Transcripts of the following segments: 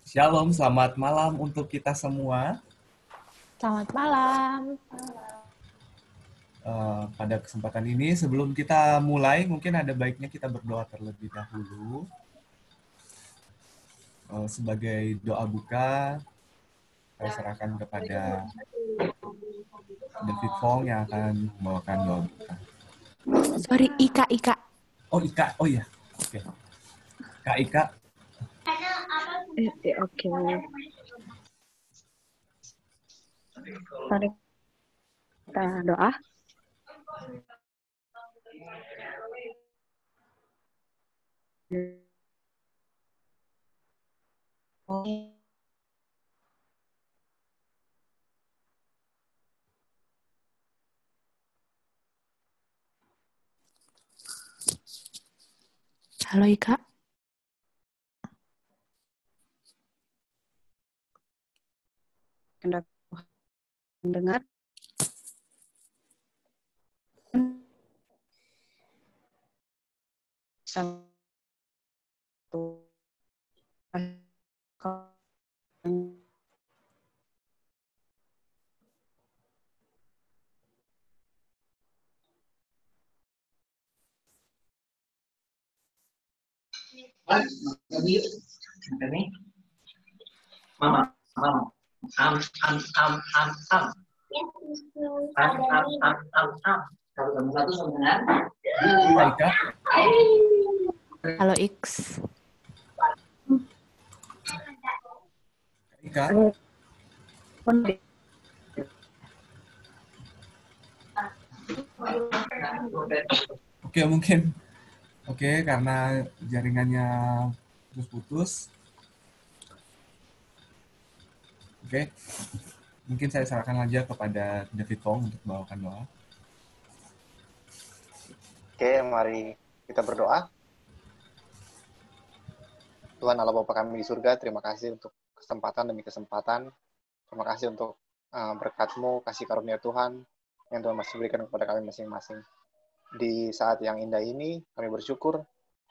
Shalom, selamat malam untuk kita semua. Selamat malam. Pada kesempatan ini, sebelum kita mulai, mungkin ada baiknya kita berdoa terlebih dahulu. Sebagai doa buka, saya serahkan kepada David Fong yang akan membawakan doa buka. Sorry, Ika. Oh, Ika. Oh iya. Oke. Kak Ika. Oke. Mari kita doa. Halo Ika. Hendak mendengar. Satu. Mama, mama, am, am, am, am, am, am. Kalau kamu satu sama dengan Kak Ika. Halo X. Kak Ika. Oke, mungkin. Oke, karena jaringannya putus-putus. Oke. Mungkin saya serahkan aja kepada David Fong untuk membawakan doa. Oke, mari kita berdoa. Tuhan Allah Bapa kami di surga, terima kasih untuk kesempatan demi kesempatan. Terima kasih untuk berkat-Mu, kasih karunia Tuhan yang Tuhan masih berikan kepada kami masing-masing. Di saat yang indah ini, kami bersyukur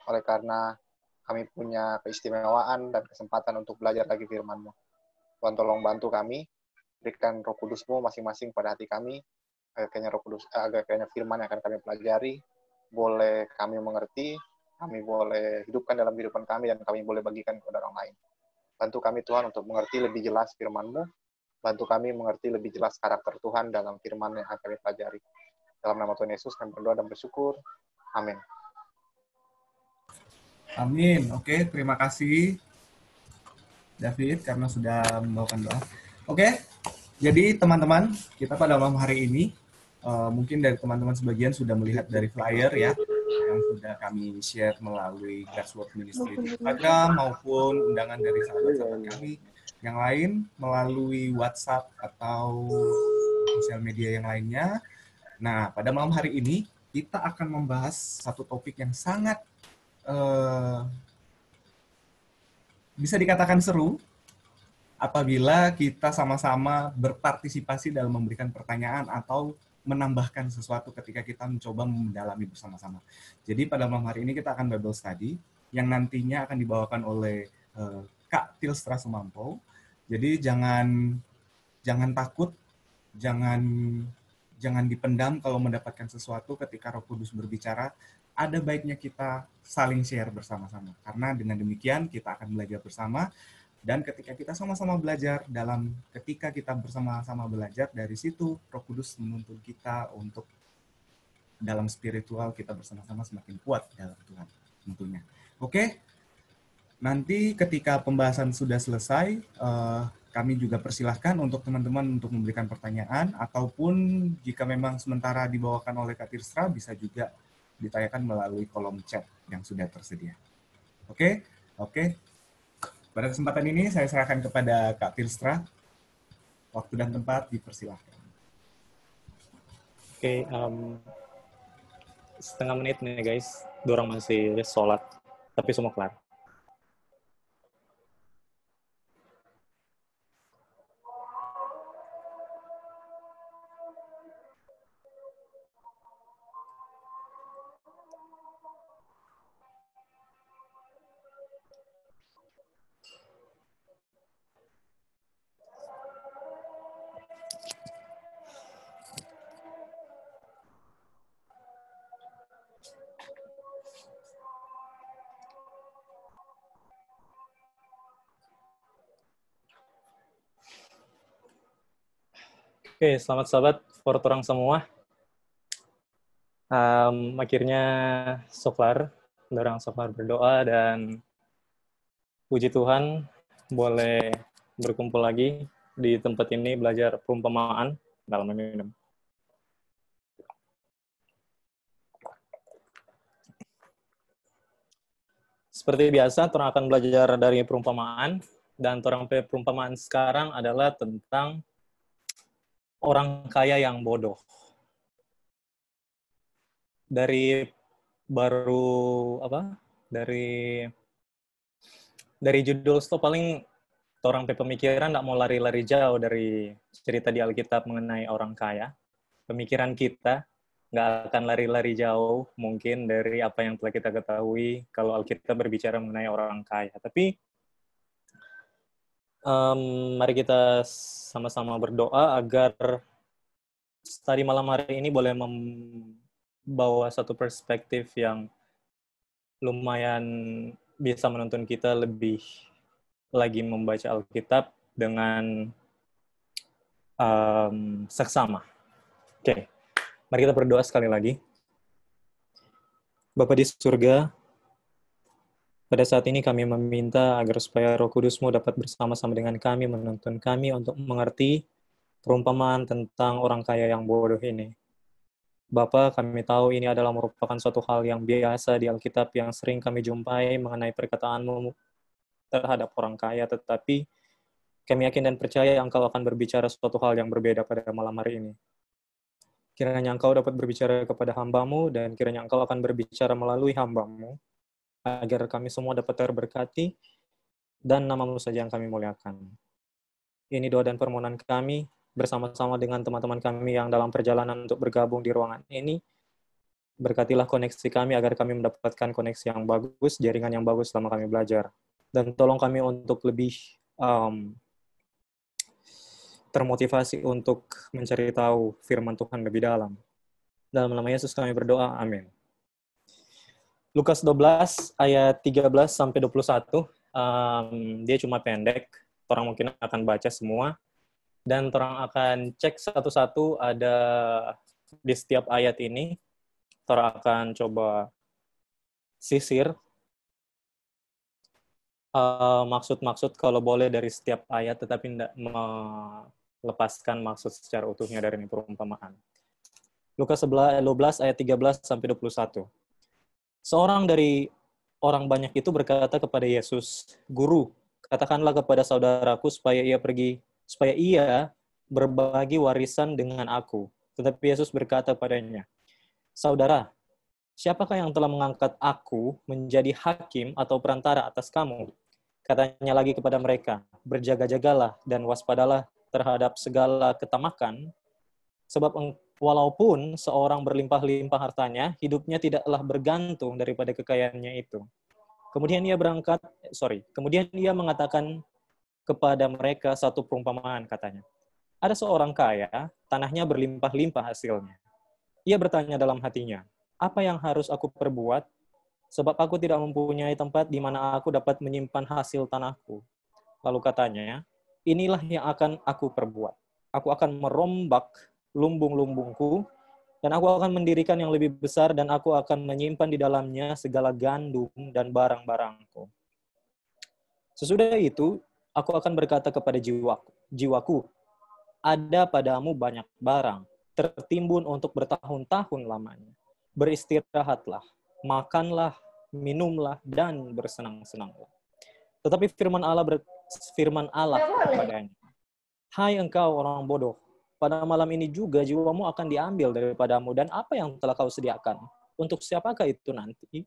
oleh karena kami punya keistimewaan dan kesempatan untuk belajar lagi firman-Mu. Tuhan tolong bantu kami, berikan Roh Kudus-Mu masing-masing pada hati kami, agar kiranya firman yang akan kami pelajari boleh kami mengerti, kami boleh hidupkan dalam kehidupan kami, dan kami boleh bagikan kepada orang lain. Bantu kami Tuhan untuk mengerti lebih jelas firman-Mu, bantu kami mengerti lebih jelas karakter Tuhan dalam firman yang akan kami pelajari. Dalam nama Tuhan Yesus kami berdoa dan bersyukur. Amin. Amin. Oke, terima kasih David karena sudah membawakan doa. Oke, jadi teman-teman, kita pada malam hari ini, mungkin dari teman-teman sebagian sudah melihat dari flyer ya, yang sudah kami share melalui God's Word Ministry di Instagram, maupun undangan dari sahabat-sahabat kami yang lain melalui WhatsApp atau sosial media yang lainnya. Nah, pada malam hari ini, kita akan membahas satu topik yang sangat bisa dikatakan seru, apabila kita sama-sama berpartisipasi dalam memberikan pertanyaan atau menambahkan sesuatu ketika kita mencoba mendalami bersama-sama. Jadi pada malam hari ini kita akan Bible Study yang nantinya akan dibawakan oleh Kak Tilstra Semampau. Jadi jangan takut, jangan dipendam kalau mendapatkan sesuatu ketika Roh Kudus berbicara. Ada baiknya kita saling share bersama-sama. Karena dengan demikian kita akan belajar bersama. Dan ketika kita sama-sama belajar, ketika kita bersama-sama belajar, dari situ Roh Kudus menuntun kita untuk dalam spiritual kita bersama-sama semakin kuat dalam Tuhan tentunya. Oke, nanti ketika pembahasan sudah selesai, kami juga persilahkan untuk teman-teman untuk memberikan pertanyaan, ataupun jika memang sementara dibawakan oleh Kak Tirstra, bisa juga ditanyakan melalui kolom chat yang sudah tersedia. Oke. Pada kesempatan ini saya serahkan kepada Kak Tilstra. Waktu dan tempat dipersilahkan. Oke, setengah menit nih guys. Dorang masih sholat, tapi semua kelar. Oke, selamat sahabat for orang semua. Akhirnya Soflar berdoa dan puji Tuhan boleh berkumpul lagi di tempat ini belajar perumpamaan dalam minum. Seperti biasa, orang akan belajar dari perumpamaan, dan orang perumpamaan sekarang adalah tentang orang kaya yang bodoh. Dari judul stop paling orang pemikiran nggak mau lari-lari jauh dari cerita di Alkitab mengenai orang kaya. Pemikiran kita nggak akan lari-lari jauh mungkin dari apa yang telah kita ketahui kalau Alkitab berbicara mengenai orang kaya. Tapi mari kita sama-sama berdoa agar tadi malam hari ini boleh membawa satu perspektif yang lumayan bisa menuntun kita lebih lagi membaca Alkitab dengan seksama. Oke, mari kita berdoa sekali lagi. Bapa di surga, pada saat ini kami meminta agar supaya Roh Kudus-Mu dapat bersama-sama dengan kami, menuntun kami untuk mengerti perumpamaan tentang orang kaya yang bodoh ini. Bapa, kami tahu ini adalah merupakan suatu hal yang biasa di Alkitab yang sering kami jumpai mengenai perkataan-Mu terhadap orang kaya, tetapi kami yakin dan percaya Engkau akan berbicara suatu hal yang berbeda pada malam hari ini. Kiranya Engkau dapat berbicara kepada hamba-Mu, dan kiranya Engkau akan berbicara melalui hamba-Mu, agar kami semua dapat terberkati, dan nama-Mu saja yang kami muliakan. Ini doa dan permohonan kami, bersama-sama dengan teman-teman kami yang dalam perjalanan untuk bergabung di ruangan ini. Berkatilah koneksi kami, agar kami mendapatkan koneksi yang bagus, jaringan yang bagus selama kami belajar. Dan tolong kami untuk lebih termotivasi untuk mencari tahu firman Tuhan lebih dalam. Dalam nama Yesus kami berdoa, amin. Lukas 12 ayat 13 sampai 21, dia cuma pendek, orang mungkin akan baca semua, dan orang akan cek satu-satu ada di setiap ayat ini, orang akan coba sisir maksud-maksud kalau boleh dari setiap ayat, tetapi tidak melepaskan maksud secara utuhnya dari perumpamaan. Lukas 12 ayat 13 sampai 21. Seorang dari orang banyak itu berkata kepada Yesus, "Guru, katakanlah kepada saudaraku supaya ia berbagi warisan dengan aku." Tetapi Yesus berkata padanya, "Saudara, siapakah yang telah mengangkat aku menjadi hakim atau perantara atas kamu?" Katanya lagi kepada mereka, "Berjaga-jagalah dan waspadalah terhadap segala ketamakan, sebab walaupun seorang berlimpah-limpah hartanya, hidupnya tidaklah bergantung daripada kekayaannya itu." Kemudian ia mengatakan kepada mereka satu perumpamaan, katanya, "Ada seorang kaya, tanahnya berlimpah-limpah hasilnya. Ia bertanya dalam hatinya, 'Apa yang harus aku perbuat? Sebab aku tidak mempunyai tempat di mana aku dapat menyimpan hasil tanahku.' Lalu katanya, 'Inilah yang akan aku perbuat. Aku akan merombak lumbung-lumbungku, dan aku akan mendirikan yang lebih besar, dan aku akan menyimpan di dalamnya segala gandum dan barang-barangku. Sesudah itu, aku akan berkata kepada jiwaku, ada padamu banyak barang, tertimbun untuk bertahun-tahun lamanya. Beristirahatlah, makanlah, minumlah, dan bersenang-senanglah.' Tetapi firman Allah kepadanya, 'Hai engkau orang bodoh, pada malam ini juga jiwamu akan diambil daripadamu, dan apa yang telah kau sediakan, untuk siapakah itu nanti?'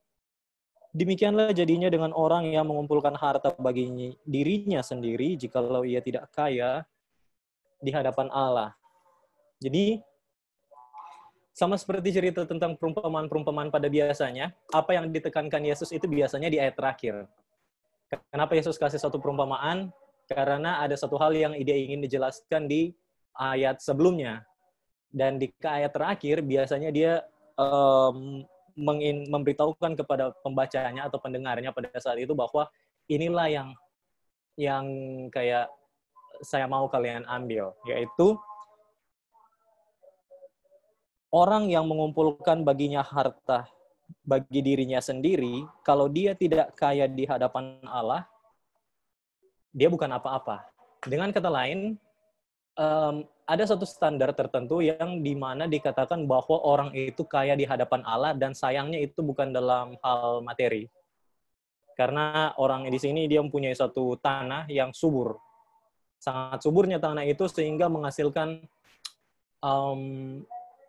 Demikianlah jadinya dengan orang yang mengumpulkan harta bagi dirinya sendiri, jikalau ia tidak kaya di hadapan Allah." Jadi, sama seperti cerita tentang perumpamaan-perumpamaan pada biasanya, apa yang ditekankan Yesus itu biasanya di ayat terakhir. Kenapa Yesus kasih satu perumpamaan? Karena ada satu hal yang dia ingin dijelaskan di ayat sebelumnya. Dan di ayat terakhir, biasanya dia memberitahukan kepada pembacanya atau pendengarnya pada saat itu bahwa inilah yang kayak saya mau kalian ambil, yaitu orang yang mengumpulkan baginya harta bagi dirinya sendiri, kalau dia tidak kaya di hadapan Allah, dia bukan apa-apa. Dengan kata lain, ada satu standar tertentu yang dimana dikatakan bahwa orang itu kaya di hadapan Allah, dan sayangnya itu bukan dalam hal materi. Karena orang di sini dia mempunyai satu tanah yang subur. Sangat suburnya tanah itu sehingga menghasilkan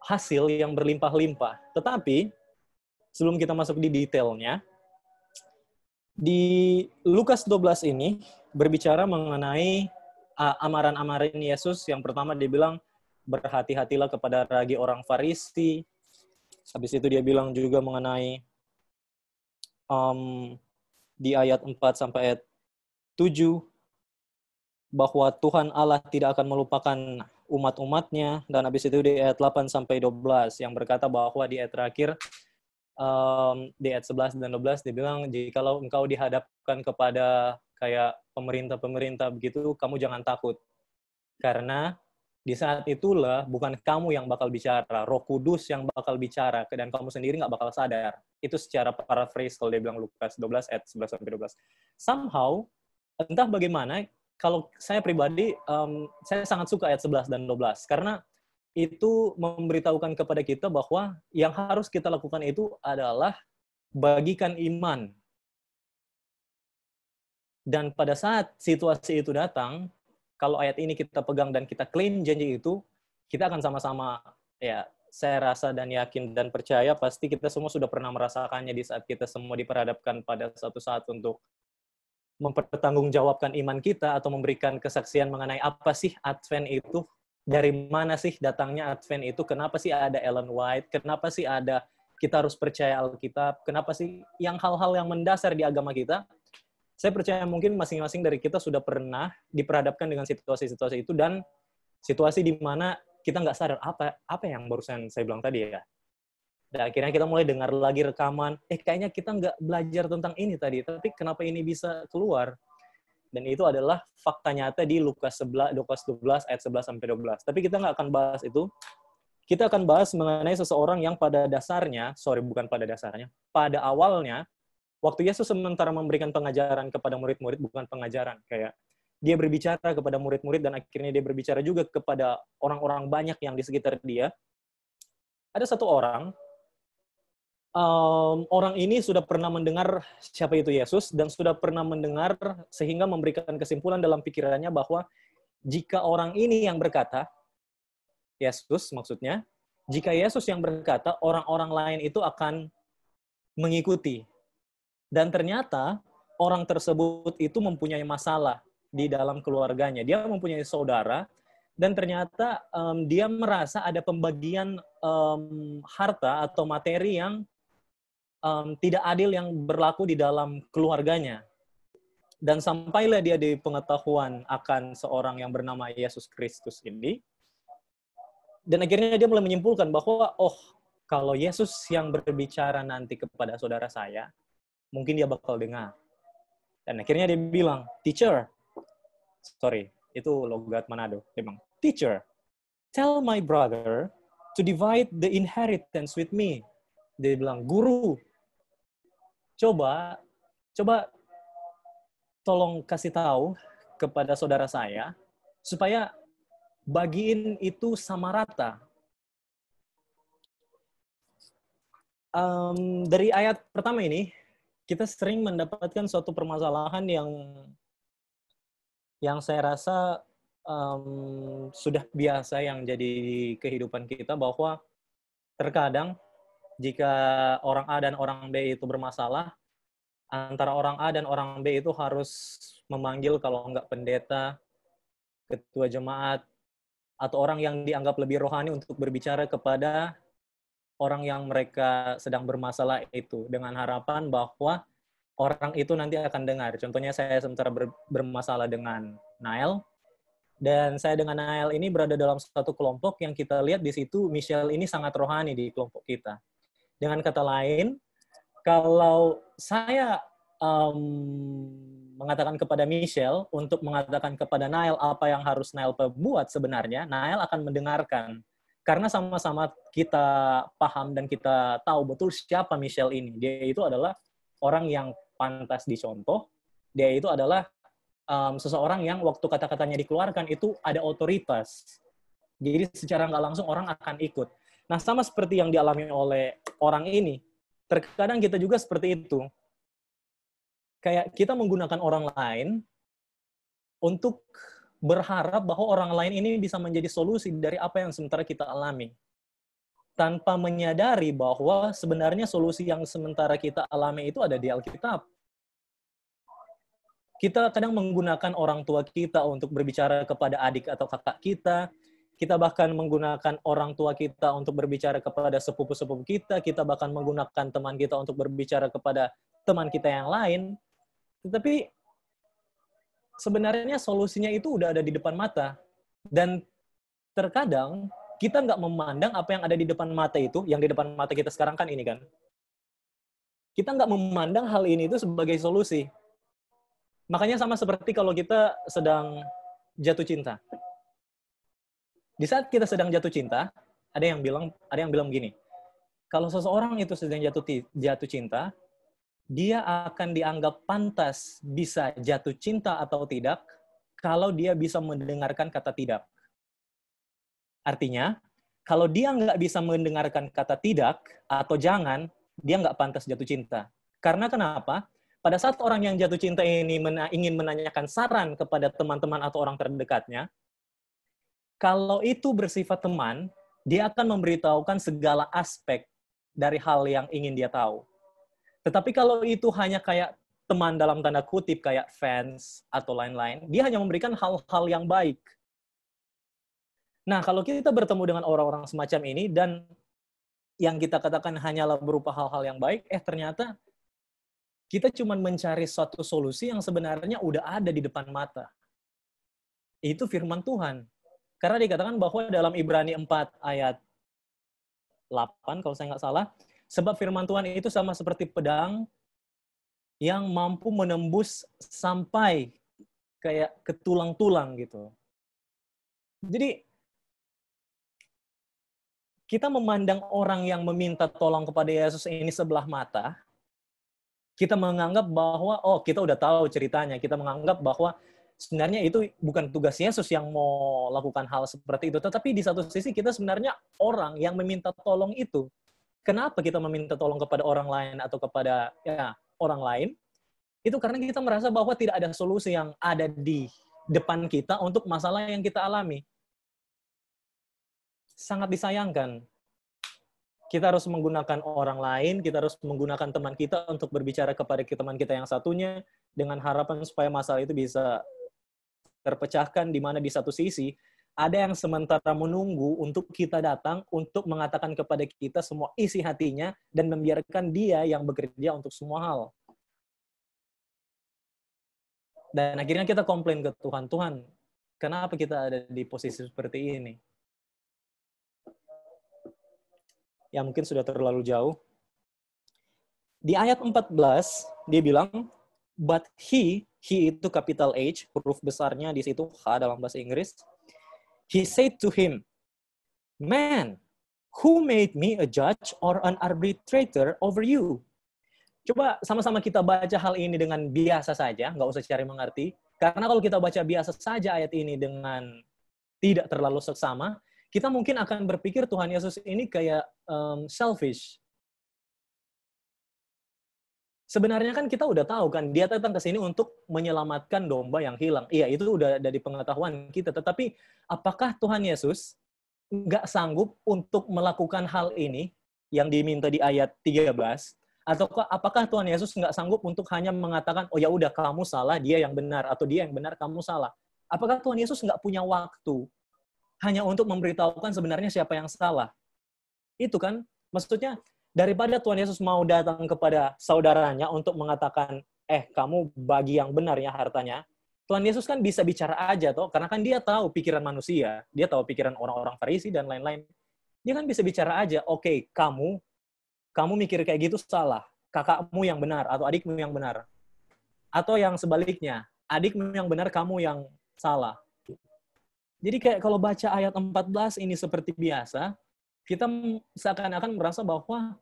hasil yang berlimpah-limpah. Tetapi, sebelum kita masuk di detailnya, di Lukas 12 ini berbicara mengenai amaran-amaran Yesus. Yang pertama dia bilang, berhati-hatilah kepada ragi orang Farisi. Habis itu dia bilang juga mengenai di ayat 4 sampai ayat 7, bahwa Tuhan Allah tidak akan melupakan umat-umatnya. Dan habis itu di ayat 8 sampai 12, yang berkata bahwa di ayat terakhir, di ayat 11 dan 12, dia bilang, jikalau engkau dihadapkan kepada kayak pemerintah-pemerintah begitu, kamu jangan takut. Karena di saat itulah bukan kamu yang bakal bicara, Roh Kudus yang bakal bicara, dan kamu sendiri nggak bakal sadar. Itu secara paraphrase kalau dia bilang Lukas 12 ayat 11-12. Somehow, entah bagaimana, kalau saya pribadi, saya sangat suka ayat 11 dan 12, karena itu memberitahukan kepada kita bahwa yang harus kita lakukan itu adalah bagikan iman. Dan pada saat situasi itu datang, kalau ayat ini kita pegang dan kita klaim janji itu, kita akan sama-sama, ya, saya rasa dan yakin dan percaya pasti kita semua sudah pernah merasakannya di saat kita semua diperhadapkan pada suatu saat untuk mempertanggungjawabkan iman kita atau memberikan kesaksian mengenai apa sih Advent itu, dari mana sih datangnya Advent itu, kenapa sih ada Ellen White, kenapa sih ada kita harus percaya Alkitab, kenapa sih yang hal-hal yang mendasar di agama kita. Saya percaya mungkin masing-masing dari kita sudah pernah diperhadapkan dengan situasi-situasi itu, dan situasi di mana kita nggak sadar apa yang barusan saya bilang tadi ya. Dan akhirnya kita mulai dengar lagi rekaman, kayaknya kita nggak belajar tentang ini tadi, tapi kenapa ini bisa keluar? Dan itu adalah fakta nyata di Lukas 12 ayat 11-12. Tapi kita nggak akan bahas itu. Kita akan bahas mengenai seseorang yang pada awalnya, waktu Yesus sementara memberikan pengajaran kepada murid-murid, bukan pengajaran, kayak dia berbicara kepada murid-murid dan akhirnya dia berbicara juga kepada orang-orang banyak yang di sekitar dia. Ada satu orang ini sudah pernah mendengar siapa itu Yesus dan sudah pernah mendengar sehingga memberikan kesimpulan dalam pikirannya bahwa jika orang ini yang berkata, Yesus maksudnya, jika Yesus yang berkata, orang-orang lain itu akan mengikuti. Dan ternyata orang tersebut itu mempunyai masalah di dalam keluarganya. Dia mempunyai saudara, dan ternyata dia merasa ada pembagian harta atau materi yang tidak adil yang berlaku di dalam keluarganya. Dan sampailah dia di pengetahuan akan seorang yang bernama Yesus Kristus ini. Dan akhirnya dia mulai menyimpulkan bahwa, kalau Yesus yang berbicara nanti kepada saudara saya, mungkin dia bakal dengar. Dan akhirnya dia bilang, itu logat Manado. Dia bilang, teacher, tell my brother to divide the inheritance with me. Dia bilang, guru, coba tolong kasih tahu kepada saudara saya, supaya bagiin itu sama rata. Dari ayat pertama ini, kita sering mendapatkan suatu permasalahan yang saya rasa sudah biasa yang jadi kehidupan kita, bahwa terkadang jika orang A dan orang B itu bermasalah, antara orang A dan orang B itu harus memanggil kalau enggak pendeta, ketua jemaat, atau orang yang dianggap lebih rohani untuk berbicara kepada orang yang mereka sedang bermasalah itu, dengan harapan bahwa orang itu nanti akan dengar. Contohnya saya sementara bermasalah dengan Nael, dan saya dengan Nael ini berada dalam satu kelompok yang kita lihat di situ Michelle ini sangat rohani di kelompok kita. Dengan kata lain, kalau saya mengatakan kepada Michelle untuk mengatakan kepada Nael apa yang harus Nael buat sebenarnya, Nael akan mendengarkan. Karena sama-sama kita paham dan kita tahu betul siapa Michelle ini. Dia itu adalah orang yang pantas dicontoh. Dia itu adalah seseorang yang waktu kata-katanya dikeluarkan itu ada otoritas. Jadi secara nggak langsung orang akan ikut. Nah, sama seperti yang dialami oleh orang ini, terkadang kita juga seperti itu. Kayak kita menggunakan orang lain untuk berharap bahwa orang lain ini bisa menjadi solusi dari apa yang sementara kita alami. Tanpa menyadari bahwa sebenarnya solusi yang sementara kita alami itu ada di Alkitab. Kita kadang menggunakan orang tua kita untuk berbicara kepada adik atau kakak kita. Kita bahkan menggunakan orang tua kita untuk berbicara kepada sepupu-sepupu kita. Kita bahkan menggunakan teman kita untuk berbicara kepada teman kita yang lain. Tetapi sebenarnya solusinya itu udah ada di depan mata. Dan terkadang kita nggak memandang apa yang ada di depan mata itu, yang di depan mata kita sekarang kan ini kan. Kita nggak memandang hal ini itu sebagai solusi. Makanya sama seperti kalau kita sedang jatuh cinta. Di saat kita sedang jatuh cinta, ada yang bilang begini, kalau seseorang itu sedang jatuh cinta, dia akan dianggap pantas bisa jatuh cinta atau tidak kalau dia bisa mendengarkan kata tidak. Artinya, kalau dia nggak bisa mendengarkan kata tidak atau jangan, dia nggak pantas jatuh cinta. Karena kenapa? Pada saat orang yang jatuh cinta ini ingin menanyakan saran kepada teman-teman atau orang terdekatnya, kalau itu bersifat teman, dia akan memberitahukan segala aspek dari hal yang ingin dia tahu. Tetapi kalau itu hanya kayak teman dalam tanda kutip, kayak fans atau lain-lain, dia hanya memberikan hal-hal yang baik. Nah, kalau kita bertemu dengan orang-orang semacam ini, dan yang kita katakan hanyalah berupa hal-hal yang baik, ternyata kita cuma mencari suatu solusi yang sebenarnya udah ada di depan mata. Itu firman Tuhan. Karena dikatakan bahwa dalam Ibrani 4 ayat 8, kalau saya nggak salah, sebab firman Tuhan itu sama seperti pedang yang mampu menembus sampai kayak ke tulang-tulang gitu. Jadi, kita memandang orang yang meminta tolong kepada Yesus ini sebelah mata, kita menganggap bahwa, kita udah tahu ceritanya. Kita menganggap bahwa sebenarnya itu bukan tugas Yesus yang mau lakukan hal seperti itu. Tetapi di satu sisi kita sebenarnya orang yang meminta tolong itu. Kenapa kita meminta tolong kepada orang lain atau kepada orang lain? Itu karena kita merasa bahwa tidak ada solusi yang ada di depan kita untuk masalah yang kita alami. Sangat disayangkan. Kita harus menggunakan orang lain, kita harus menggunakan teman kita untuk berbicara kepada teman kita yang satunya dengan harapan supaya masalah itu bisa terpecahkan, di mana di satu sisi ada yang sementara menunggu untuk kita datang untuk mengatakan kepada kita semua isi hatinya dan membiarkan dia yang bekerja untuk semua hal. Dan akhirnya kita komplain ke Tuhan, Tuhan, kenapa kita ada di posisi seperti ini? Ya mungkin sudah terlalu jauh. Di ayat 14, dia bilang, but he itu capital H, huruf besarnya di situ, H dalam bahasa Inggris. He said to him, man, who made me a judge or an arbitrator over you? Coba sama-sama kita baca hal ini dengan biasa saja, nggak usah cari mengerti. Karena kalau kita baca biasa saja ayat ini dengan tidak terlalu seksama, kita mungkin akan berpikir Tuhan Yesus ini kayak selfish. Sebenarnya kan kita udah tahu kan, dia datang ke sini untuk menyelamatkan domba yang hilang. Iya, itu udah ada di pengetahuan kita. Tetapi apakah Tuhan Yesus nggak sanggup untuk melakukan hal ini yang diminta di ayat 13? Atau apakah Tuhan Yesus nggak sanggup untuk hanya mengatakan, oh ya udah kamu salah, dia yang benar, atau dia yang benar, kamu salah? Apakah Tuhan Yesus nggak punya waktu hanya untuk memberitahukan sebenarnya siapa yang salah? Itu kan, maksudnya, daripada Tuhan Yesus mau datang kepada saudaranya untuk mengatakan, kamu bagi yang benar ya hartanya, Tuhan Yesus kan bisa bicara aja toh, karena kan dia tahu pikiran manusia, dia tahu pikiran orang-orang Farisi dan lain-lain. Dia kan bisa bicara aja, oke, kamu mikir kayak gitu salah, kakakmu yang benar atau adikmu yang benar. Atau yang sebaliknya, adikmu yang benar, kamu yang salah. Jadi kayak kalau baca ayat 14 ini seperti biasa, kita seakan-akan merasa bahwa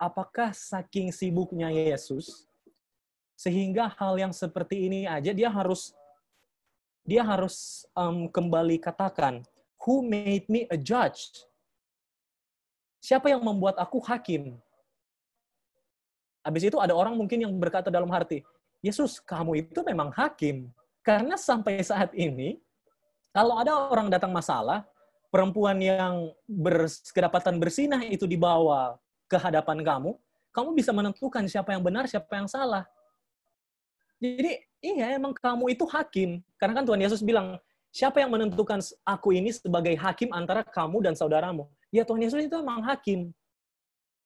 apakah saking sibuknya Yesus sehingga hal yang seperti ini aja dia harus kembali katakan, who made me a judge? Siapa yang membuat aku hakim? Habis itu ada orang mungkin yang berkata dalam hati, Yesus, kamu itu memang hakim. Karena sampai saat ini, kalau ada orang datang masalah, perempuan yang kedapatan bersinah itu dibawa ke hadapan kamu bisa menentukan siapa yang benar, siapa yang salah. Jadi, iya emang kamu itu hakim. Karena kan Tuhan Yesus bilang, siapa yang menentukan aku ini sebagai hakim antara kamu dan saudaramu? Ya Tuhan Yesus itu emang hakim.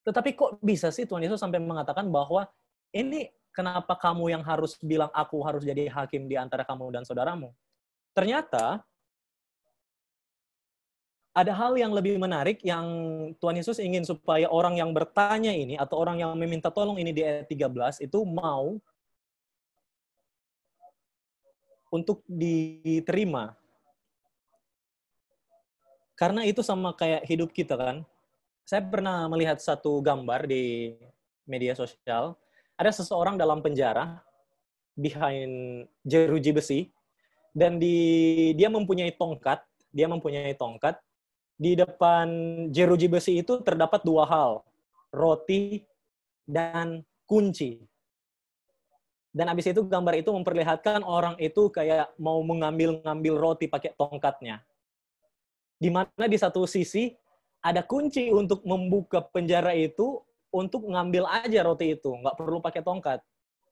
Tetapi kok bisa sih Tuhan Yesus sampai mengatakan bahwa ini kenapa kamu yang harus bilang aku harus jadi hakim di antara kamu dan saudaramu? Ternyata, ada hal yang lebih menarik yang Tuhan Yesus ingin supaya orang yang bertanya ini atau orang yang meminta tolong ini di ayat 13 itu mau untuk diterima. Karena itu sama kayak hidup kita kan. Saya pernah melihat satu gambar di media sosial. Ada seseorang dalam penjara behind jeruji besi dan dia mempunyai tongkat. Di depan jeruji besi itu terdapat dua hal, roti dan kunci. Dan habis itu gambar itu memperlihatkan orang itu kayak mau mengambil roti pakai tongkatnya. Di mana di satu sisi ada kunci untuk membuka penjara itu untuk ngambil aja roti itu, nggak perlu pakai tongkat.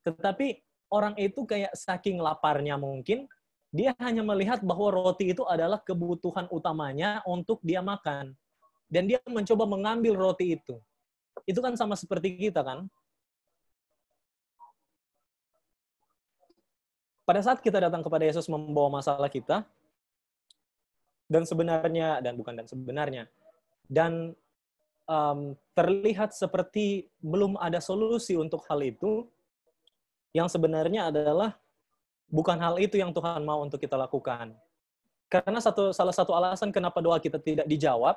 Tetapi orang itu kayak saking laparnya mungkin, dia hanya melihat bahwa roti itu adalah kebutuhan utamanya untuk dia makan. Dan dia mencoba mengambil roti itu. Itu kan sama seperti kita kan? Pada saat kita datang kepada Yesus membawa masalah kita, dan terlihat seperti belum ada solusi untuk hal itu, yang sebenarnya adalah bukan hal itu yang Tuhan mau untuk kita lakukan. Karena salah satu alasan kenapa doa kita tidak dijawab,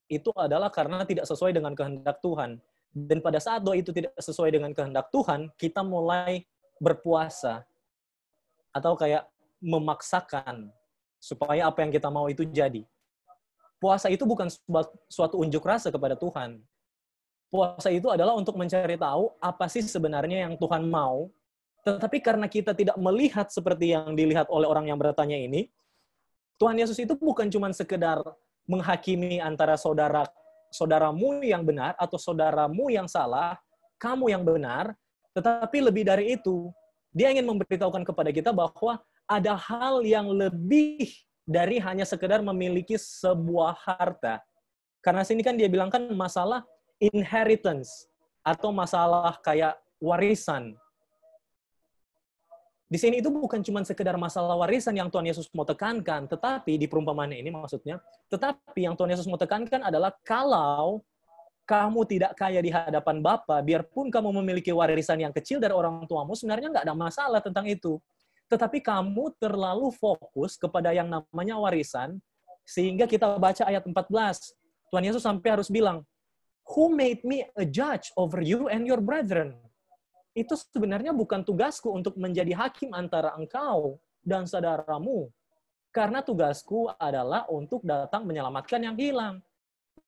itu adalah karena tidak sesuai dengan kehendak Tuhan. Dan pada saat doa itu tidak sesuai dengan kehendak Tuhan, kita mulai berpuasa. Atau kayak memaksakan supaya apa yang kita mau itu jadi. Puasa itu bukan suatu unjuk rasa kepada Tuhan. Puasa itu adalah untuk mencari tahu apa sih sebenarnya yang Tuhan mau. Tetapi karena kita tidak melihat seperti yang dilihat oleh orang yang bertanya ini, Tuhan Yesus itu bukan cuma sekedar menghakimi antara saudaramu yang benar atau saudaramu yang salah, kamu yang benar, tetapi lebih dari itu, dia ingin memberitahukan kepada kita bahwa ada hal yang lebih dari hanya sekedar memiliki sebuah harta. Karena sini kan dia bilang kan masalah inheritance atau masalah kayak warisan. Di sini itu bukan cuma sekedar masalah warisan yang Tuhan Yesus mau tekankan, tetapi di perumpamaan ini maksudnya, tetapi yang Tuhan Yesus mau tekankan adalah kalau kamu tidak kaya di hadapan Bapa, biarpun kamu memiliki warisan yang kecil dari orang tuamu, sebenarnya nggak ada masalah tentang itu. Tetapi kamu terlalu fokus kepada yang namanya warisan, sehingga kita baca ayat 14. Tuhan Yesus sampai harus bilang, who made me a judge over you and your brethren? Itu sebenarnya bukan tugasku untuk menjadi hakim antara engkau dan saudaramu. Karena tugasku adalah untuk datang menyelamatkan yang hilang.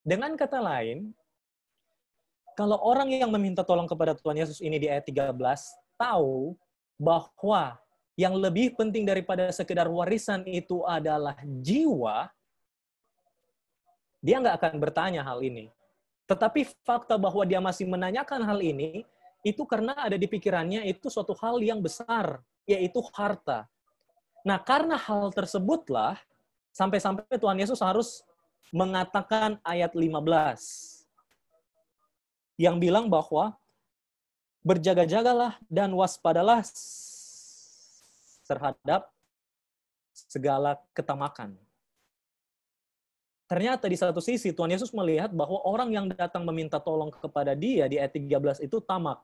Dengan kata lain, kalau orang yang meminta tolong kepada Tuhan Yesus ini di ayat 13, tahu bahwa yang lebih penting daripada sekedar warisan itu adalah jiwa, dia nggak akan bertanya hal ini. Tetapi fakta bahwa dia masih menanyakan hal ini, itu karena ada di pikirannya itu suatu hal yang besar, yaitu harta. Nah, karena hal tersebutlah, sampai-sampai Tuhan Yesus harus mengatakan ayat 15. Yang bilang bahwa, berjaga-jagalah dan waspadalah terhadap segala ketamakan. Ternyata di satu sisi Tuhan Yesus melihat bahwa orang yang datang meminta tolong kepada dia di ayat 13 itu tamak.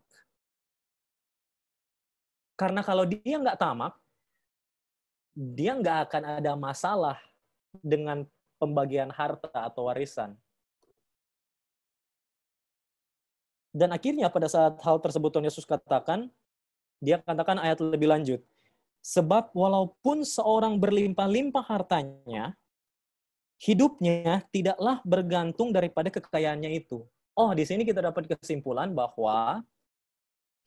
Karena kalau dia nggak tamak, dia nggak akan ada masalah dengan pembagian harta atau warisan. Dan akhirnya pada saat hal tersebut Tuhan Yesus katakan, dia katakan ayat lebih lanjut. Sebab walaupun seorang berlimpah-limpah hartanya, hidupnya tidaklah bergantung daripada kekayaannya itu. Oh, di sini kita dapat kesimpulan bahwa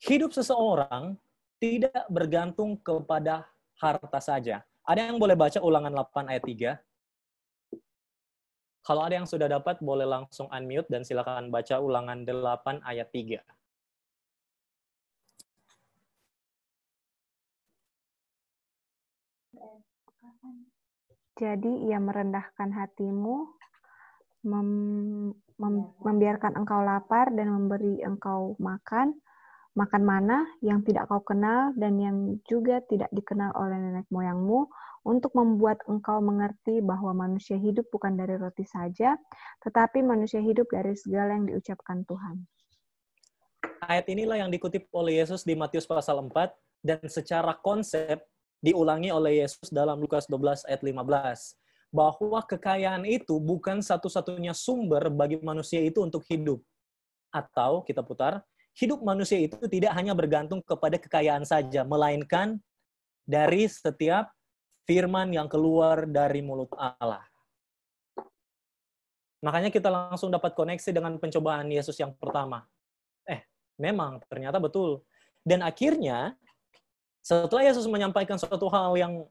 hidup seseorang tidak bergantung kepada harta saja. Ada yang boleh baca Ulangan 8 ayat 3? Kalau ada yang sudah dapat, boleh langsung unmute dan silakan baca Ulangan 8 ayat 3. Jadi ia merendahkan hatimu, membiarkan engkau lapar dan memberi engkau makan mana yang tidak kau kenal dan yang juga tidak dikenal oleh nenek moyangmu, untuk membuat engkau mengerti bahwa manusia hidup bukan dari roti saja, tetapi manusia hidup dari segala yang diucapkan Tuhan. Ayat inilah yang dikutip oleh Yesus di Matius pasal 4, dan secara konsep diulangi oleh Yesus dalam Lukas 12 ayat 15. Bahwa kekayaan itu bukan satu-satunya sumber bagi manusia itu untuk hidup. Atau, kita putar, hidup manusia itu tidak hanya bergantung kepada kekayaan saja, melainkan dari setiap firman yang keluar dari mulut Allah. Makanya kita langsung dapat koneksi dengan pencobaan Yesus yang pertama. Memang, ternyata betul. Dan akhirnya, setelah Yesus menyampaikan suatu hal yang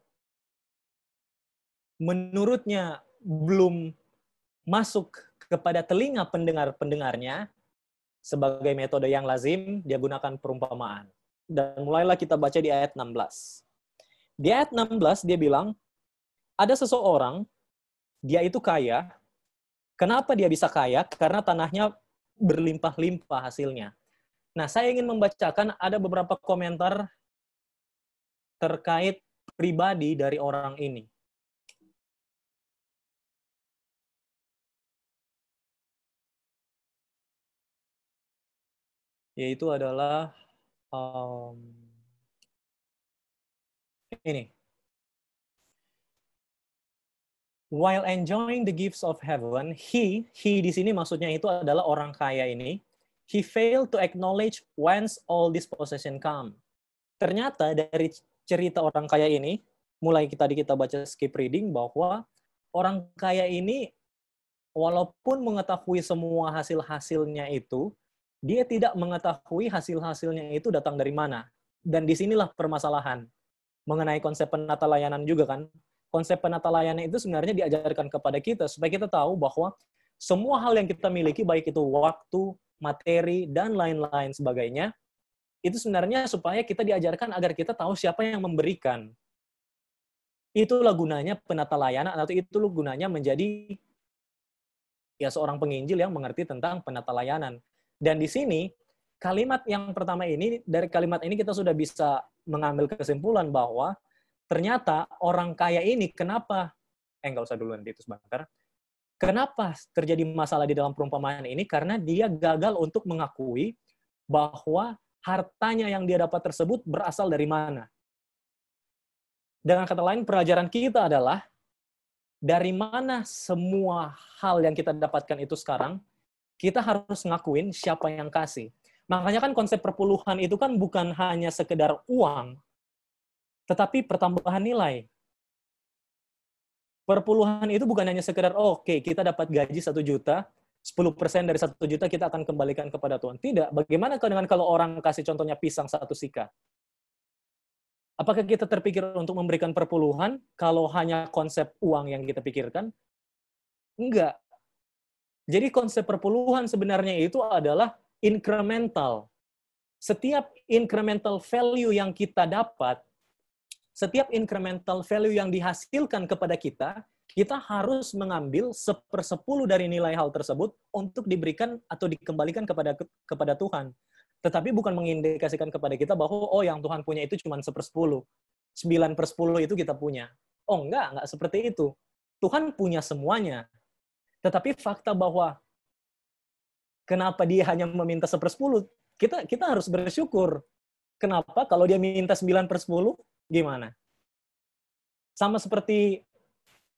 menurutnya belum masuk kepada telinga pendengar-pendengarnya, sebagai metode yang lazim, dia gunakan perumpamaan. Dan mulailah kita baca di ayat 16. Di ayat 16 dia bilang, ada seseorang, dia itu kaya. Kenapa dia bisa kaya? Karena tanahnya berlimpah-limpah hasilnya. Nah, saya ingin membacakan ada beberapa komentar terkait pribadi dari orang ini. Yaitu adalah ini. While enjoying the gifts of heaven, he di sini maksudnya itu adalah orang kaya ini, he failed to acknowledge whence all this possession come. Ternyata dari cerita orang kaya ini, mulai tadi kita baca skip reading, bahwa orang kaya ini walaupun mengetahui semua hasil-hasilnya itu, dia tidak mengetahui hasil-hasilnya itu datang dari mana. Dan disinilah permasalahan mengenai konsep penata layanan juga kan. Konsep penata layanan itu sebenarnya diajarkan kepada kita supaya kita tahu bahwa semua hal yang kita miliki, baik itu waktu, materi, dan lain-lain sebagainya, itu sebenarnya supaya kita diajarkan agar kita tahu siapa yang memberikan. Itulah gunanya penata layanan, atau itulah gunanya menjadi seorang penginjil yang mengerti tentang penata layanan. Dan di sini, kalimat yang pertama ini, dari kalimat ini kita sudah bisa mengambil kesimpulan bahwa ternyata orang kaya ini kenapa, nggak usah dulu nanti itu sebentar. Kenapa terjadi masalah di dalam perumpamaan ini? Karena dia gagal untuk mengakui bahwa hartanya yang dia dapat tersebut berasal dari mana. Dengan kata lain, pelajaran kita adalah dari mana semua hal yang kita dapatkan itu sekarang, kita harus ngakuin siapa yang kasih. Makanya kan konsep perpuluhan itu kan bukan hanya sekedar uang, tetapi pertambahan nilai. Perpuluhan itu bukan hanya sekedar, oke, kita dapat gaji 1 juta, 10% dari 1 juta kita akan kembalikan kepada Tuhan. Tidak. Bagaimana dengan kalau orang kasih contohnya pisang 1 sika? Apakah kita terpikir untuk memberikan perpuluhan kalau hanya konsep uang yang kita pikirkan? Enggak. Jadi konsep perpuluhan sebenarnya itu adalah incremental. Setiap incremental value yang kita dapat, setiap incremental value yang dihasilkan kepada kita, kita harus mengambil 1/10 dari nilai hal tersebut untuk diberikan atau dikembalikan kepada Tuhan. Tetapi bukan mengindikasikan kepada kita bahwa yang Tuhan punya itu cuma 1/10. 9/10 itu kita punya. Enggak seperti itu. Tuhan punya semuanya. Tetapi fakta bahwa kenapa dia hanya meminta 1/10, kita harus bersyukur. Kenapa? Kalau dia minta 9/10, gimana? Sama seperti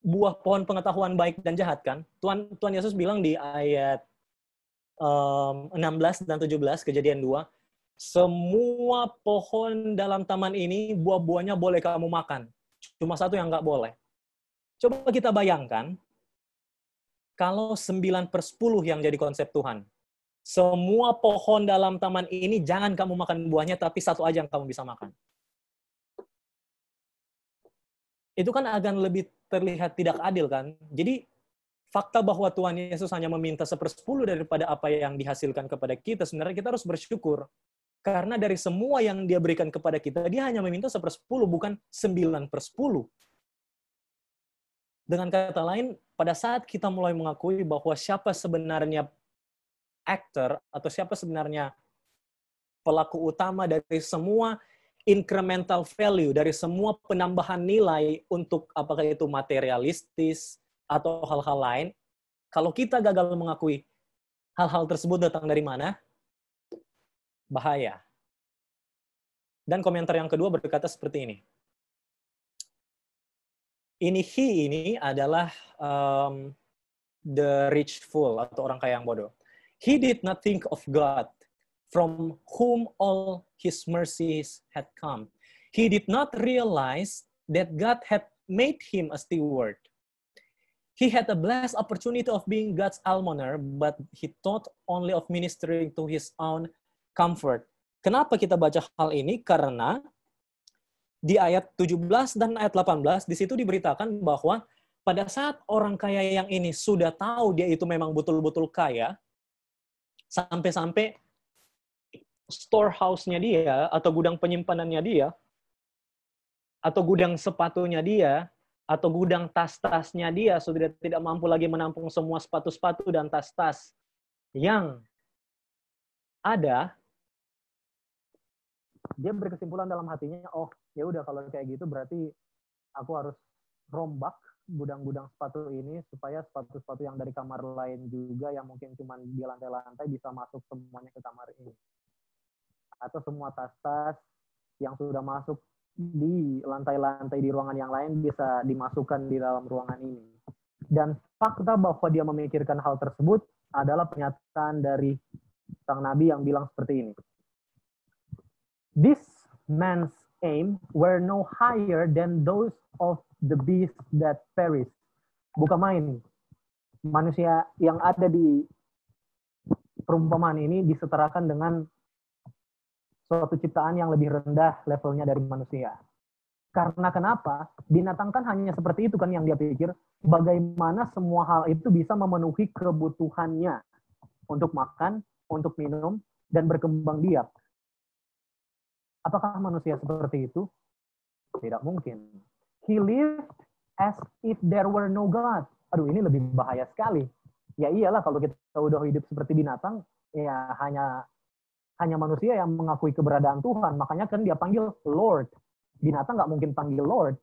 buah pohon pengetahuan baik dan jahat kan? Tuhan Yesus bilang di ayat 16 dan 17 Kejadian 2, semua pohon dalam taman ini buah-buahnya boleh kamu makan. Cuma satu yang nggak boleh. Coba kita bayangkan, kalau 9/10 yang jadi konsep Tuhan. Semua pohon dalam taman ini jangan kamu makan buahnya, tapi satu aja yang kamu bisa makan. Itu kan akan lebih terlihat tidak adil kan? Jadi fakta bahwa Tuhan Yesus hanya meminta 1/10 daripada apa yang dihasilkan kepada kita, sebenarnya kita harus bersyukur. Karena dari semua yang dia berikan kepada kita, dia hanya meminta 1/10, bukan 9/10. Dengan kata lain, pada saat kita mulai mengakui bahwa siapa sebenarnya aktor, atau siapa sebenarnya pelaku utama dari semua incremental value, dari semua penambahan nilai untuk apakah itu materialistis atau hal-hal lain, kalau kita gagal mengakui hal-hal tersebut datang dari mana, bahaya. Dan komentar yang kedua berkata seperti ini. Ini adalah the rich fool, atau orang kaya yang bodoh. He did not think of God, from whom all his mercies had come. He did not realize that God had made him a steward. He had a blessed opportunity of being God's almoner, but he thought only of ministering to his own comfort. Kenapa kita baca hal ini? Karena di ayat 17 dan ayat 18, di situ diberitakan bahwa pada saat orang kaya yang ini sudah tahu dia itu memang betul-betul kaya, sampai-sampai storehouse-nya dia, atau gudang penyimpanannya dia, atau gudang sepatunya dia, atau gudang tas-tasnya dia sudah tidak mampu lagi menampung semua sepatu-sepatu dan tas-tas yang ada, dia berkesimpulan dalam hatinya, oh ya udah kalau kayak gitu berarti aku harus rombak gudang-gudang sepatu ini supaya sepatu-sepatu yang dari kamar lain juga yang mungkin cuma di lantai-lantai bisa masuk semuanya ke kamar ini. Atau semua tas-tas yang sudah masuk di lantai-lantai di ruangan yang lain bisa dimasukkan di dalam ruangan ini. Dan fakta bahwa dia memikirkan hal tersebut adalah pernyataan dari sang nabi yang bilang seperti ini. This man's aim were no higher than those of the beasts that perish. Bukan main. Manusia yang ada di perumpamaan ini disetarakan dengan suatu ciptaan yang lebih rendah levelnya dari manusia. Karena kenapa? Binatang kan hanya seperti itu kan yang dia pikir. Bagaimana semua hal itu bisa memenuhi kebutuhannya untuk makan, untuk minum, dan berkembang biak. Apakah manusia seperti itu? Tidak mungkin. He lived as if there were no God. Aduh, ini lebih bahaya sekali. Ya iyalah, kalau kita udah hidup seperti binatang, ya hanya manusia yang mengakui keberadaan Tuhan. Makanya kan dia panggil Lord. Binatang nggak mungkin panggil Lord.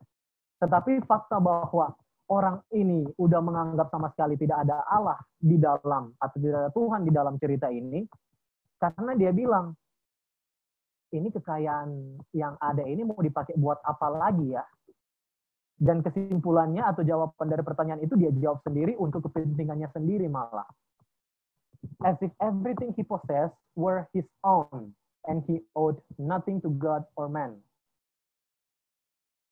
Tetapi fakta bahwa orang ini udah menganggap sama sekali tidak ada Allah di dalam, atau tidak ada Tuhan di dalam cerita ini, karena dia bilang, ini kekayaan yang ada ini mau dipakai buat apa lagi ya? Dan kesimpulannya atau jawaban dari pertanyaan itu dia jawab sendiri untuk kepentingannya sendiri malah. As if everything he possessed were his own, and he owed nothing to God or man.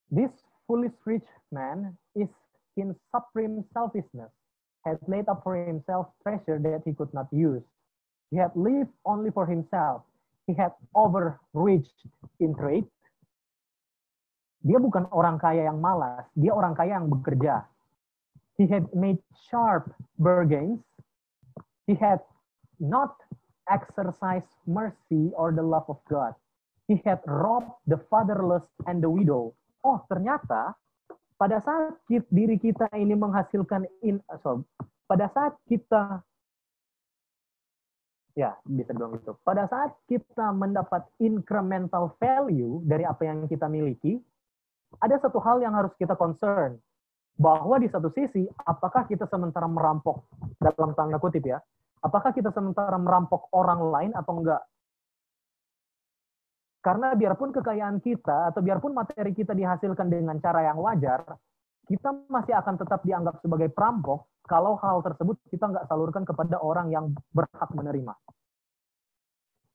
This foolish rich man is in supreme selfishness, had laid up for himself treasure that he could not use. He had lived only for himself. He had overreached in trade. Dia bukan orang kaya yang malas, dia orang kaya yang bekerja. He had made sharp bargains. He had not exercised mercy or the love of God. He had robbed the fatherless and the widow. Oh, ternyata pada saat diri kita ini menghasilkan pada saat kita bisa bilang gitu. Pada saat kita mendapat incremental value dari apa yang kita miliki, ada satu hal yang harus kita concern. Bahwa di satu sisi, apakah kita sementara merampok, dalam tanda kutip ya, apakah kita sementara merampok orang lain atau enggak? Karena biarpun kekayaan kita atau biarpun materi kita dihasilkan dengan cara yang wajar, kita masih akan tetap dianggap sebagai perampok kalau hal tersebut kita nggak salurkan kepada orang yang berhak menerima.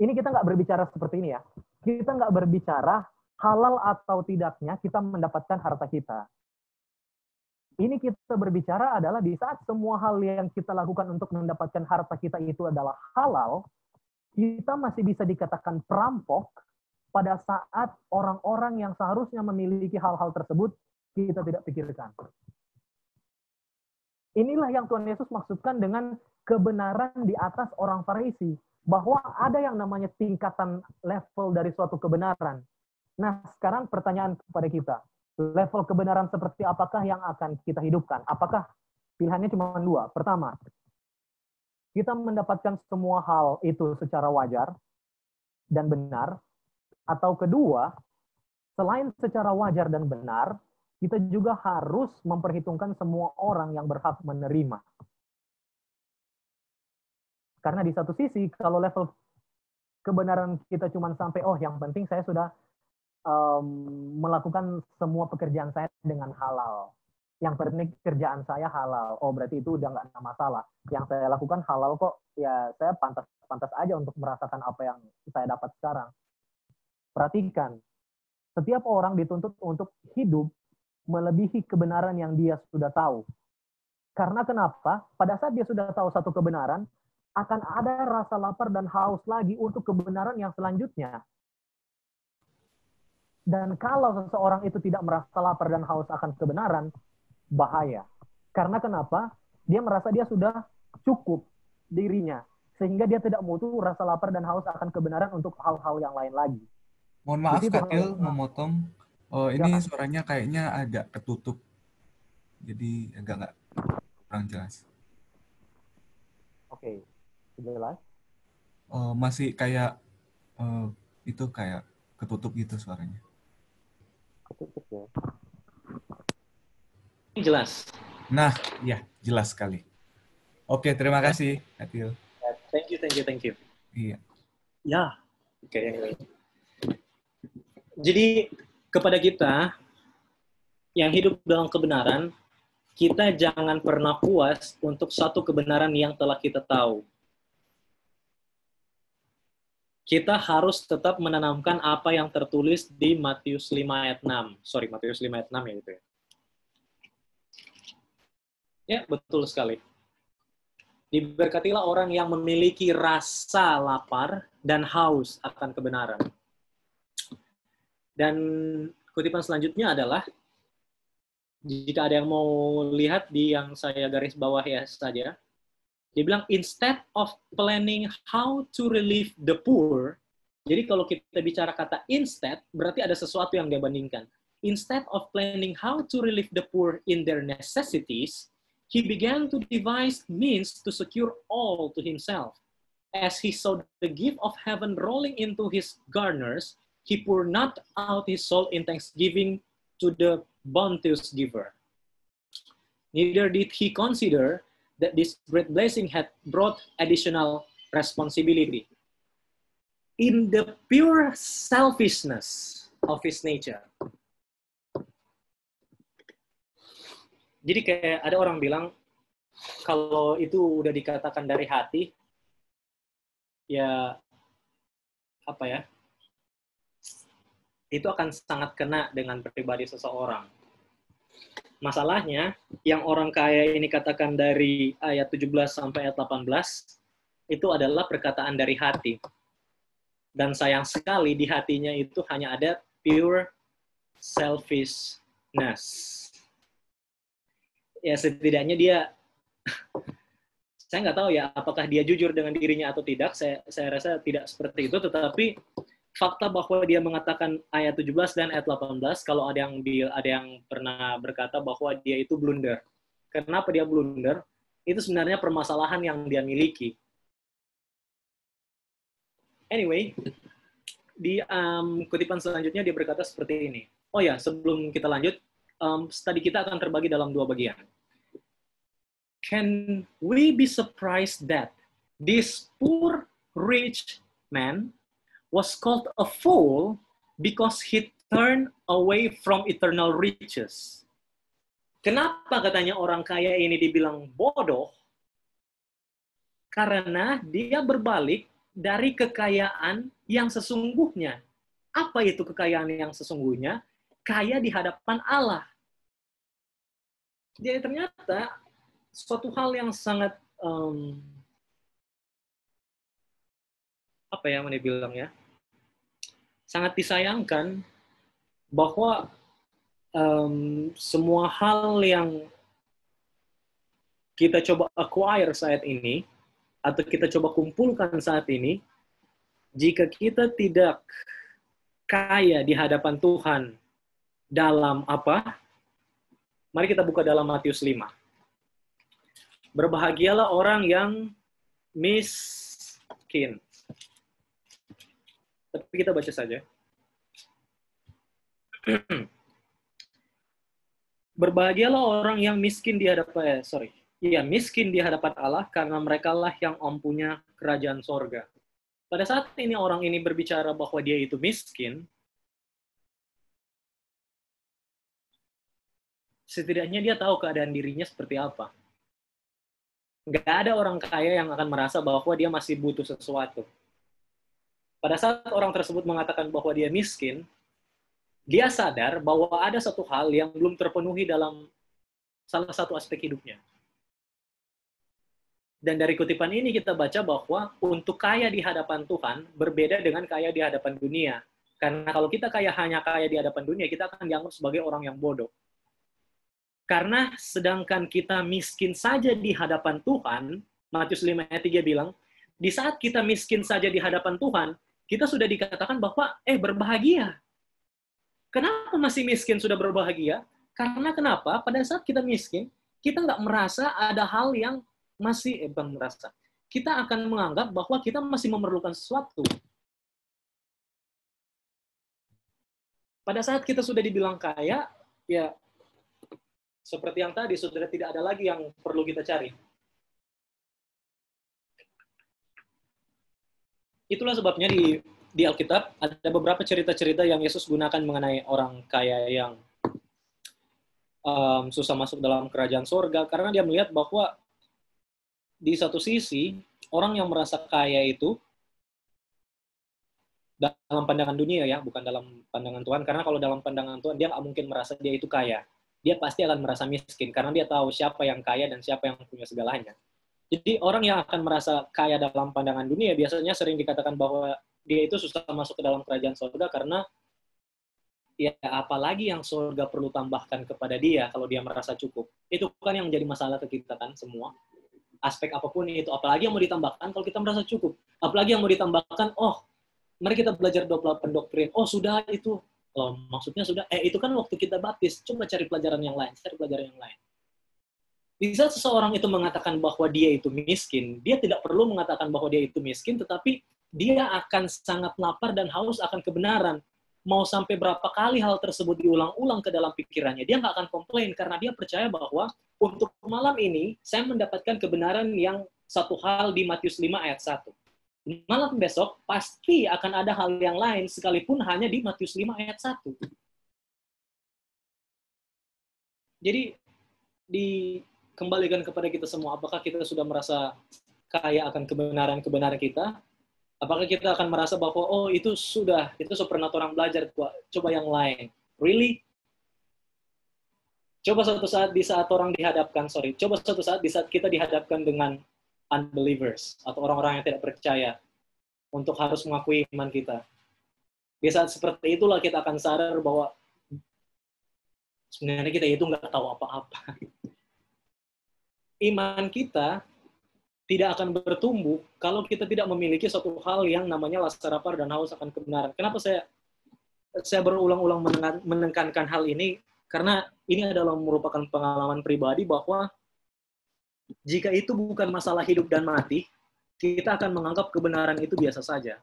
Ini kita nggak berbicara seperti ini ya. Kita nggak berbicara halal atau tidaknya kita mendapatkan harta kita. Ini kita berbicara adalah di saat semua hal yang kita lakukan untuk mendapatkan harta kita itu adalah halal, kita masih bisa dikatakan perampok pada saat orang-orang yang seharusnya memiliki hal-hal tersebut kita tidak pikirkan. Inilah yang Tuhan Yesus maksudkan dengan kebenaran di atas orang Farisi, bahwa ada yang namanya tingkatan level dari suatu kebenaran. Nah, sekarang pertanyaan kepada kita, level kebenaran seperti apakah yang akan kita hidupkan? Apakah pilihannya cuma dua? Pertama, kita mendapatkan semua hal itu secara wajar dan benar, atau kedua, selain secara wajar dan benar, kita juga harus memperhitungkan semua orang yang berhak menerima. Karena di satu sisi, kalau level kebenaran kita cuma sampai, oh yang penting saya sudah melakukan semua pekerjaan saya dengan halal. Yang penting kerjaan saya halal. Oh berarti itu udah nggak ada masalah. Yang saya lakukan halal kok, ya saya pantas aja untuk merasakan apa yang saya dapat sekarang. Perhatikan, setiap orang dituntut untuk hidup melebihi kebenaran yang dia sudah tahu. Karena kenapa? Pada saat dia sudah tahu satu kebenaran, akan ada rasa lapar dan haus lagi untuk kebenaran yang selanjutnya. Dan kalau seseorang itu tidak merasa lapar dan haus akan kebenaran, bahaya. Karena kenapa? Dia merasa dia sudah cukup dirinya. Sehingga dia tidak butuh rasa lapar dan haus akan kebenaran untuk hal-hal yang lain lagi. Mohon maaf Jadi, Kak Il, memotong. Oh, ini Ya. suaranya kayaknya agak ketutup. Jadi agak nggak kurang jelas. Oke, jelas. Masih kayak itu kayak ketutup gitu suaranya. Ketutup ya. Ini jelas. Nah, ya jelas sekali. Oke, terima kasih Kak Il. Thank you. Iya. Ya. Oke, anyway. Jadi kepada kita yang hidup dalam kebenaran, kita jangan pernah puas untuk satu kebenaran yang telah kita tahu. Kita harus tetap menanamkan apa yang tertulis di Matius 5 ayat 6. Sorry, Matius 5 ayat 6 ya itu ya. Ya, betul sekali. Diberkatilah orang yang memiliki rasa lapar dan haus akan kebenaran. Dan kutipan selanjutnya adalah, jika ada yang mau lihat di yang saya garis bawah ya saja, dia bilang, instead of planning how to relieve the poor, jadi kalau kita bicara kata instead, berarti ada sesuatu yang dia bandingkan. Instead of planning how to relieve the poor in their necessities, he began to devise means to secure all to himself. As he saw the gift of heaven rolling into his garners, he poured not out his soul in thanksgiving to the bounteous giver. Neither did he consider that this great blessing had brought additional responsibility. In the pure selfishness of his nature. Jadi kayak ada orang bilang, kalau itu udah dikatakan dari hati, ya apa ya, itu akan sangat kena dengan pribadi seseorang. Masalahnya, yang orang kaya ini katakan dari ayat 17 sampai ayat 18, itu adalah perkataan dari hati. Dan sayang sekali di hatinya itu hanya ada pure selfishness. Ya setidaknya dia, saya nggak tahu ya apakah dia jujur dengan dirinya atau tidak, saya rasa tidak seperti itu, tetapi fakta bahwa dia mengatakan ayat 17 dan ayat 18, kalau ada yang pernah berkata bahwa dia itu blunder. Kenapa dia blunder? Itu sebenarnya permasalahan yang dia miliki. Anyway, di kutipan selanjutnya dia berkata seperti ini. Oh ya, sebelum kita lanjut, studi kita akan terbagi dalam dua bagian. Can we be surprised that this poor rich man was called a fool because he turned away from eternal riches. Kenapa katanya orang kaya ini dibilang bodoh? Karena dia berbalik dari kekayaan yang sesungguhnya. Apa itu kekayaan yang sesungguhnya? Kaya di hadapan Allah. Jadi ternyata suatu hal yang sangat apa ya mau dibilang ya, sangat disayangkan bahwa semua hal yang kita coba acquire saat ini atau kita coba kumpulkan saat ini, jika kita tidak kaya di hadapan Tuhan dalam apa? Mari kita buka dalam Matius 5. Berbahagialah orang yang miskin. Tapi kita baca saja. Berbahagialah orang yang miskin di hadapan miskin di hadapan Allah, karena merekalah yang empunya kerajaan sorga. Pada saat ini orang ini berbicara bahwa dia itu miskin, setidaknya dia tahu keadaan dirinya seperti apa. Nggak ada orang kaya yang akan merasa bahwa dia masih butuh sesuatu. Pada saat orang tersebut mengatakan bahwa dia miskin, dia sadar bahwa ada satu hal yang belum terpenuhi dalam salah satu aspek hidupnya. Dan dari kutipan ini kita baca bahwa untuk kaya di hadapan Tuhan berbeda dengan kaya di hadapan dunia. Karena kalau kita hanya kaya di hadapan dunia, kita akan dianggap sebagai orang yang bodoh. Karena sedangkan kita miskin saja di hadapan Tuhan, Matius 5 ayat 3 bilang, di saat kita miskin saja di hadapan Tuhan, kita sudah dikatakan bahwa berbahagia. Kenapa masih miskin sudah berbahagia? Karena kenapa? Pada saat kita miskin, kita nggak merasa ada hal yang masih, bukan merasa. Kita akan menganggap bahwa kita masih memerlukan sesuatu. Pada saat kita sudah dibilang kaya, ya seperti yang tadi, sudah tidak ada lagi yang perlu kita cari. Itulah sebabnya di Alkitab ada beberapa cerita-cerita yang Yesus gunakan mengenai orang kaya yang susah masuk dalam kerajaan sorga, karena dia melihat bahwa di satu sisi, orang yang merasa kaya itu dalam pandangan dunia ya, bukan dalam pandangan Tuhan, karena kalau dalam pandangan Tuhan, dia nggak mungkin merasa dia itu kaya. Dia pasti akan merasa miskin, karena dia tahu siapa yang kaya dan siapa yang punya segalanya. Jadi orang yang akan merasa kaya dalam pandangan dunia biasanya sering dikatakan bahwa dia itu susah masuk ke dalam kerajaan surga karena ya apalagi yang surga perlu tambahkan kepada dia kalau dia merasa cukup. Itu kan yang menjadi masalah ke kita kan semua. Aspek apapun itu, apalagi yang mau ditambahkan kalau kita merasa cukup. Apalagi yang mau ditambahkan, mari kita belajar 28 doktrin. Sudah itu. Maksudnya sudah, itu kan waktu kita baptis. Coba cari pelajaran yang lain. Bisa seseorang itu mengatakan bahwa dia itu miskin, dia tidak perlu mengatakan bahwa dia itu miskin, tetapi dia akan sangat lapar dan haus akan kebenaran. Mau sampai berapa kali hal tersebut diulang-ulang ke dalam pikirannya, dia nggak akan komplain, karena dia percaya bahwa untuk malam ini, saya mendapatkan kebenaran yang satu hal di Matius 5 ayat 1. Malam besok, pasti akan ada hal yang lain, sekalipun hanya di Matius 5 ayat 1. Jadi, dikembalikan kepada kita semua, apakah kita sudah merasa kaya akan kebenaran-kebenaran kita? Apakah kita akan merasa bahwa, itu supernatural belajar, coba yang lain. Really? Coba suatu saat di saat kita dihadapkan dengan unbelievers, atau orang-orang yang tidak percaya, untuk harus mengakui iman kita. Di saat seperti itulah kita akan sadar bahwa sebenarnya kita itu nggak tahu apa-apa. Iman kita tidak akan bertumbuh kalau kita tidak memiliki suatu hal yang namanya rasa lapar dan haus akan kebenaran. Kenapa saya berulang-ulang menekankan hal ini? Karena ini adalah merupakan pengalaman pribadi bahwa jika itu bukan masalah hidup dan mati, kita akan menganggap kebenaran itu biasa saja.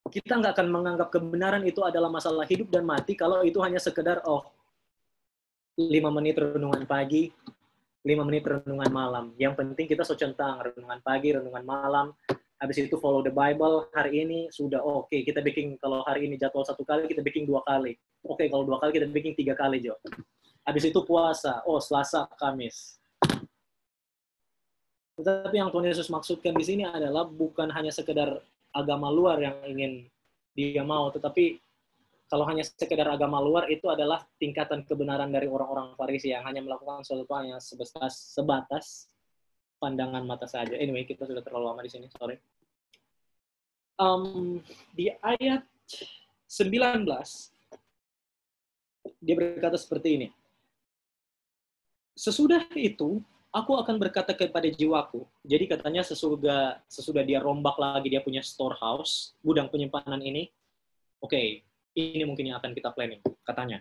Kita nggak akan menganggap kebenaran itu adalah masalah hidup dan mati kalau itu hanya sekedar 5 menit renungan pagi, 5 menit renungan malam. Yang penting kita centang renungan pagi, renungan malam, Habis itu follow the Bible, hari ini sudah oke, kita baking, kalau hari ini jadwal 1 kali, kita baking 2 kali. Oke, kalau 2 kali, kita baking 3 kali, Jo. Habis itu puasa, Selasa, Kamis. Tetapi yang Tuhan Yesus maksudkan di sini adalah bukan hanya sekedar agama luar yang ingin dia mau, tetapi kalau hanya sekedar agama luar itu adalah tingkatan kebenaran dari orang-orang Farisi yang hanya melakukan sesuatu yang sebatas pandangan mata saja. Anyway, kita sudah terlalu lama di sini, sorry. Di ayat 19, dia berkata seperti ini. Sesudah itu, aku akan berkata kepada jiwaku. Jadi katanya sesudah dia rombak lagi, dia punya storehouse, gudang penyimpanan ini. Oke, ini mungkin yang akan kita planning. Katanya,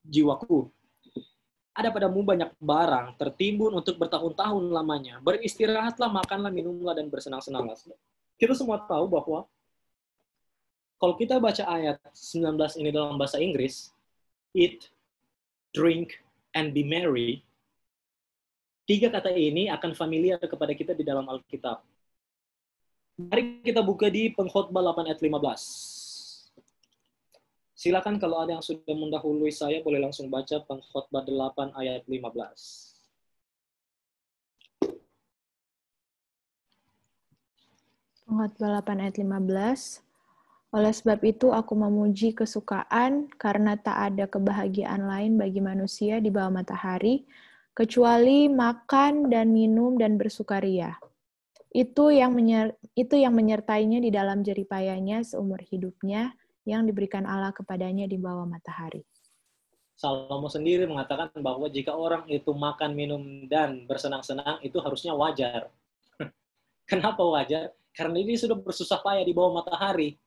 jiwaku, ada padamu banyak barang tertimbun untuk bertahun-tahun lamanya. Beristirahatlah, makanlah, minumlah, dan bersenang-senanglah. Kita semua tahu bahwa kalau kita baca ayat 19 ini dalam bahasa Inggris, eat, drink, and be merry, 3 kata ini akan familiar kepada kita di dalam Alkitab. Mari kita buka di Pengkhotbah 8 ayat 15. Silakan kalau ada yang sudah mendahului saya, boleh langsung baca Pengkhotbah 8 ayat 15. Pengkhotbah 8 ayat 15. Oleh sebab itu aku memuji kesukaan karena tak ada kebahagiaan lain bagi manusia di bawah matahari, kecuali makan dan minum dan bersukaria. Itu yang menyertainya di dalam jeripayanya seumur hidupnya yang diberikan Allah kepadanya di bawah matahari. Salomo sendiri mengatakan bahwa jika orang itu makan, minum, dan bersenang-senang, itu harusnya wajar. Kenapa wajar? Karena ini sudah bersusah payah di bawah matahari.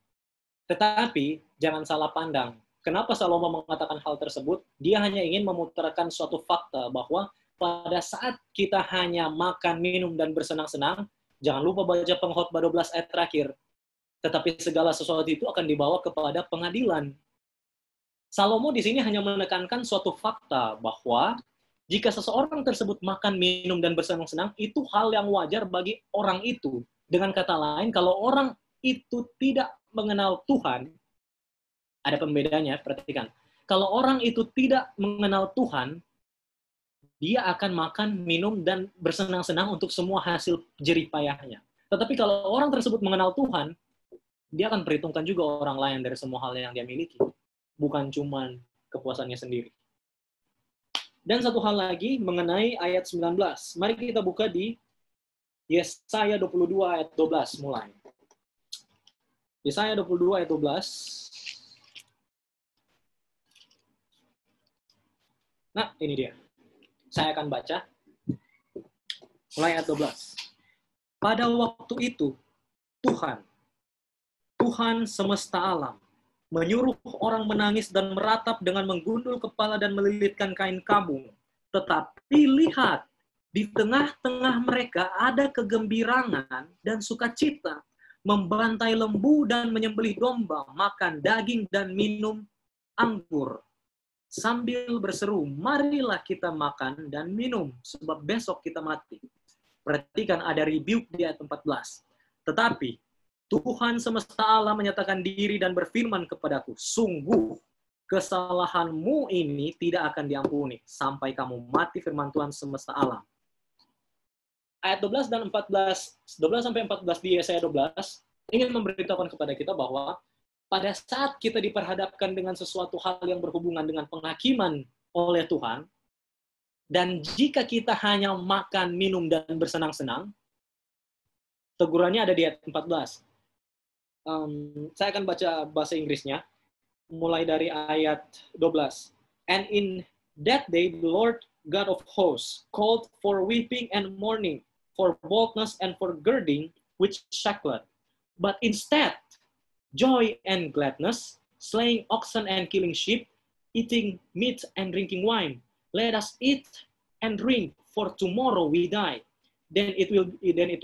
Tetapi, jangan salah pandang. Kenapa Salomo mengatakan hal tersebut? Dia hanya ingin memutarkan suatu fakta bahwa pada saat kita hanya makan, minum, dan bersenang-senang, jangan lupa baca Pengkhotbah 12 ayat terakhir. Tetapi segala sesuatu itu akan dibawa kepada pengadilan. Salomo di sini hanya menekankan suatu fakta bahwa jika seseorang tersebut makan, minum, dan bersenang-senang, itu hal yang wajar bagi orang itu. Dengan kata lain, kalau orang itu tidak mengenal Tuhan, ada pembedanya, perhatikan. Kalau orang itu tidak mengenal Tuhan, dia akan makan, minum, dan bersenang-senang untuk semua hasil jerih payahnya. Tetapi kalau orang tersebut mengenal Tuhan, dia akan perhitungkan juga orang lain dari semua hal yang dia miliki. Bukan cuma kepuasannya sendiri. Dan satu hal lagi mengenai ayat 19. Mari kita buka di Yesaya 22 ayat 12 mulai. Yesaya 22 ayat 12. Nah, ini dia. Saya akan baca. Mulai ayat 12. Pada waktu itu, Tuhan semesta alam, menyuruh orang menangis dan meratap dengan menggundul kepala dan melilitkan kain kabung. Tetapi lihat, di tengah-tengah mereka ada kegembiraan dan sukacita, membantai lembu dan menyembelih domba, makan daging dan minum anggur. Sambil berseru, marilah kita makan dan minum, sebab besok kita mati. Perhatikan ada rebuke di ayat 14. Tetapi Tuhan semesta alam menyatakan diri dan berfirman kepadaku, sungguh kesalahanmu ini tidak akan diampuni sampai kamu mati, firman Tuhan semesta alam. Ayat 12 dan 14, 12 sampai 14 di Yesaya 12 ingin memberitahukan kepada kita bahwa pada saat kita diperhadapkan dengan sesuatu hal yang berhubungan dengan penghakiman oleh Tuhan, dan jika kita hanya makan, minum, dan bersenang-senang, tegurannya ada di ayat 14. Saya akan baca bahasa Inggrisnya, mulai dari ayat 12. And in that day, the Lord God of hosts called for weeping and mourning, for baldness and for girding with sackcloth. But instead, joy and gladness, slaying oxen and killing sheep, eating meat and drinking wine. Let us eat and drink, for tomorrow we die. Then it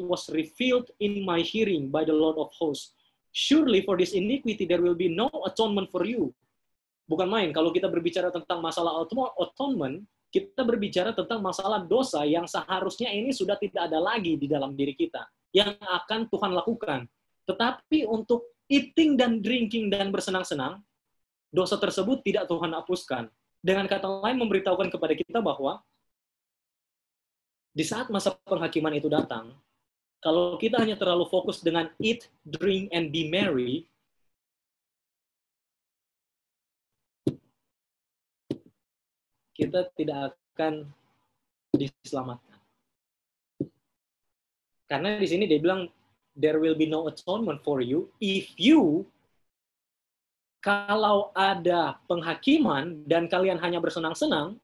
was revealed in my hearing by the Lord of hosts. Surely for this iniquity there will be no atonement for you. Bukan main, kalau kita berbicara tentang masalah atonement, kita berbicara tentang masalah dosa yang seharusnya ini sudah tidak ada lagi di dalam diri kita. yang akan Tuhan lakukan. Tetapi untuk eating dan drinking dan bersenang-senang, dosa tersebut tidak Tuhan hapuskan. Dengan kata lain memberitahukan kepada kita bahwa di saat masa penghakiman itu datang, kalau kita hanya terlalu fokus dengan eat, drink, and be merry, kita tidak akan diselamatkan. Karena di sini dia bilang, there will be no atonement for you if you, kalau ada penghakiman dan kalian hanya bersenang-senang,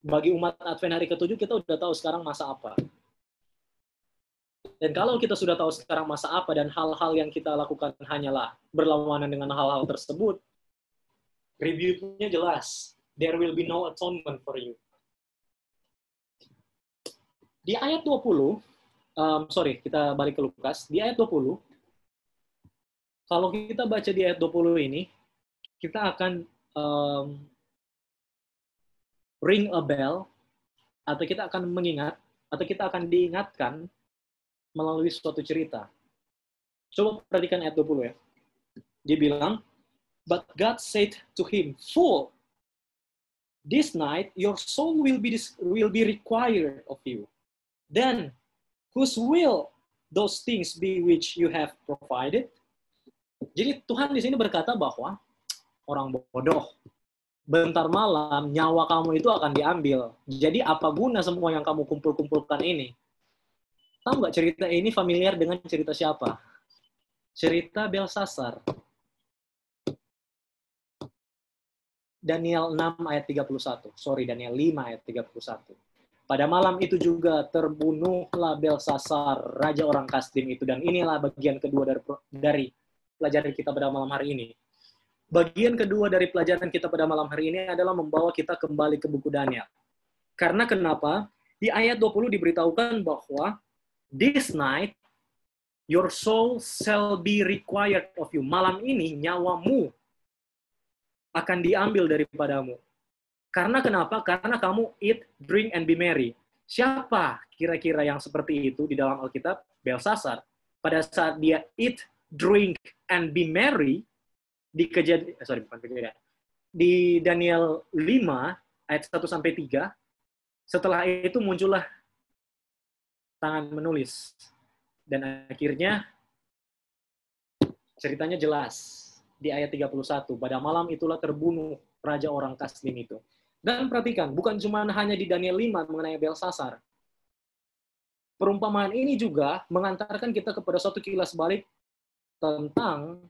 bagi umat Advent hari ke-7 kita udah tahu sekarang masa apa. Dan kalau kita sudah tahu sekarang masa apa dan hal-hal yang kita lakukan hanyalah berlawanan dengan hal-hal tersebut, rebuke-nya jelas. There will be no atonement for you. Di ayat 20, kita balik ke Lukas. Di ayat 20, kalau kita baca di ayat 20 ini, kita akan ring a bell, atau kita akan mengingat, atau kita akan diingatkan melalui suatu cerita. Coba perhatikan ayat 20 ya. Dia bilang, but God said to him, fool, this night your soul will be required of you. Then, whose will those things be which you have provided? Jadi Tuhan di sini berkata bahwa orang bodoh, bentar malam nyawa kamu itu akan diambil. Jadi apa guna semua yang kamu kumpul-kumpulkan ini? Tahu nggak cerita ini familiar dengan cerita siapa? Cerita Belsasar. Daniel 6 ayat 31. Daniel 5 ayat 31. Pada malam itu juga terbunuhlah Belsasar, raja orang Kasdim itu. Dan inilah bagian kedua dari pelajaran kita pada malam hari ini. Bagian kedua dari pelajaran kita pada malam hari ini adalah membawa kita kembali ke buku Daniel. Karena kenapa? Di ayat 20 diberitahukan bahwa this night your soul shall be required of you. Malam ini nyawamu akan diambil daripadamu. Karena kenapa? Karena kamu eat, drink, and be merry. Siapa kira-kira yang seperti itu di dalam Alkitab? Belsasar. Pada saat dia eat, drink, and be merry, di Daniel 5, ayat 1-3, setelah itu muncullah tangan menulis. Dan akhirnya ceritanya jelas. Di ayat 31, pada malam itulah terbunuh raja orang Kasdim itu. Dan perhatikan, bukan cuma hanya di Daniel 5 mengenai Belsasar. Perumpamaan ini juga mengantarkan kita kepada suatu kilas balik tentang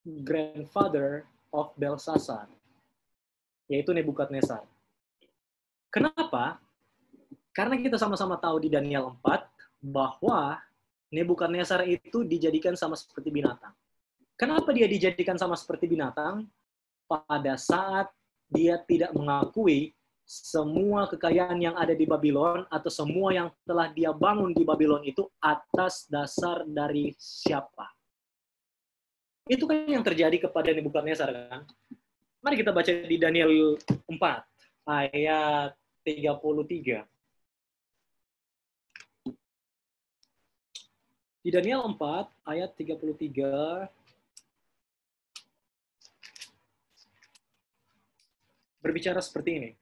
grandfather of Belsasar, yaitu Nebukadnezar. Kenapa? Karena kita sama-sama tahu di Daniel 4 bahwa Nebukadnezar itu dijadikan sama seperti binatang. Kenapa dia dijadikan sama seperti binatang? Pada saat dia tidak mengakui semua kekayaan yang ada di Babylon atau semua yang telah dia bangun di Babylon itu atas dasar dari siapa. Itu kan yang terjadi kepada Nebukadnezar kan. Mari kita baca di Daniel 4 ayat 33. Di Daniel 4 ayat 33 berbicara seperti ini.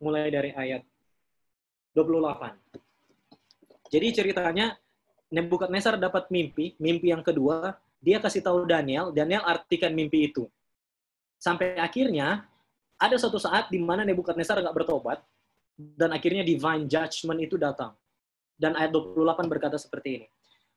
Mulai dari ayat 28. Jadi ceritanya Nebukadnezar dapat mimpi yang kedua, dia kasih tahu Daniel artikan mimpi itu. Sampai akhirnya ada suatu saat di mana Nebukadnezar nggak bertobat dan akhirnya divine judgment itu datang. Dan ayat 28 berkata seperti ini.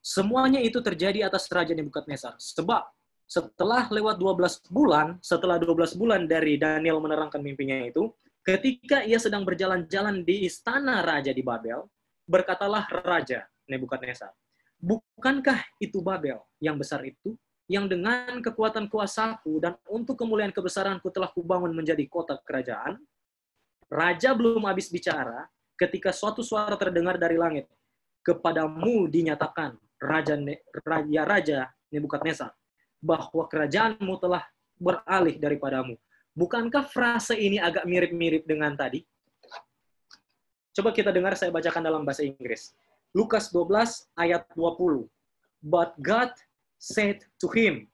Semuanya itu terjadi atas Raja Nebukadnezar. Sebab setelah lewat 12 bulan dari Daniel menerangkan mimpinya itu, ketika ia sedang berjalan-jalan di istana raja di Babel, berkatalah Raja Nebukadnezar, bukankah itu Babel yang besar itu, yang dengan kekuatan kuasaku dan untuk kemuliaan kebesaranku telah kubangun menjadi kota kerajaan? Raja belum habis bicara, ketika suatu suara terdengar dari langit, kepadamu dinyatakan, Raja Nebukadnezar, bahwa kerajaanmu telah beralih daripadamu. Bukankah frase ini agak mirip-mirip dengan tadi? Coba kita dengar, saya bacakan dalam bahasa Inggris. Lukas 12 ayat 20. But God said to him,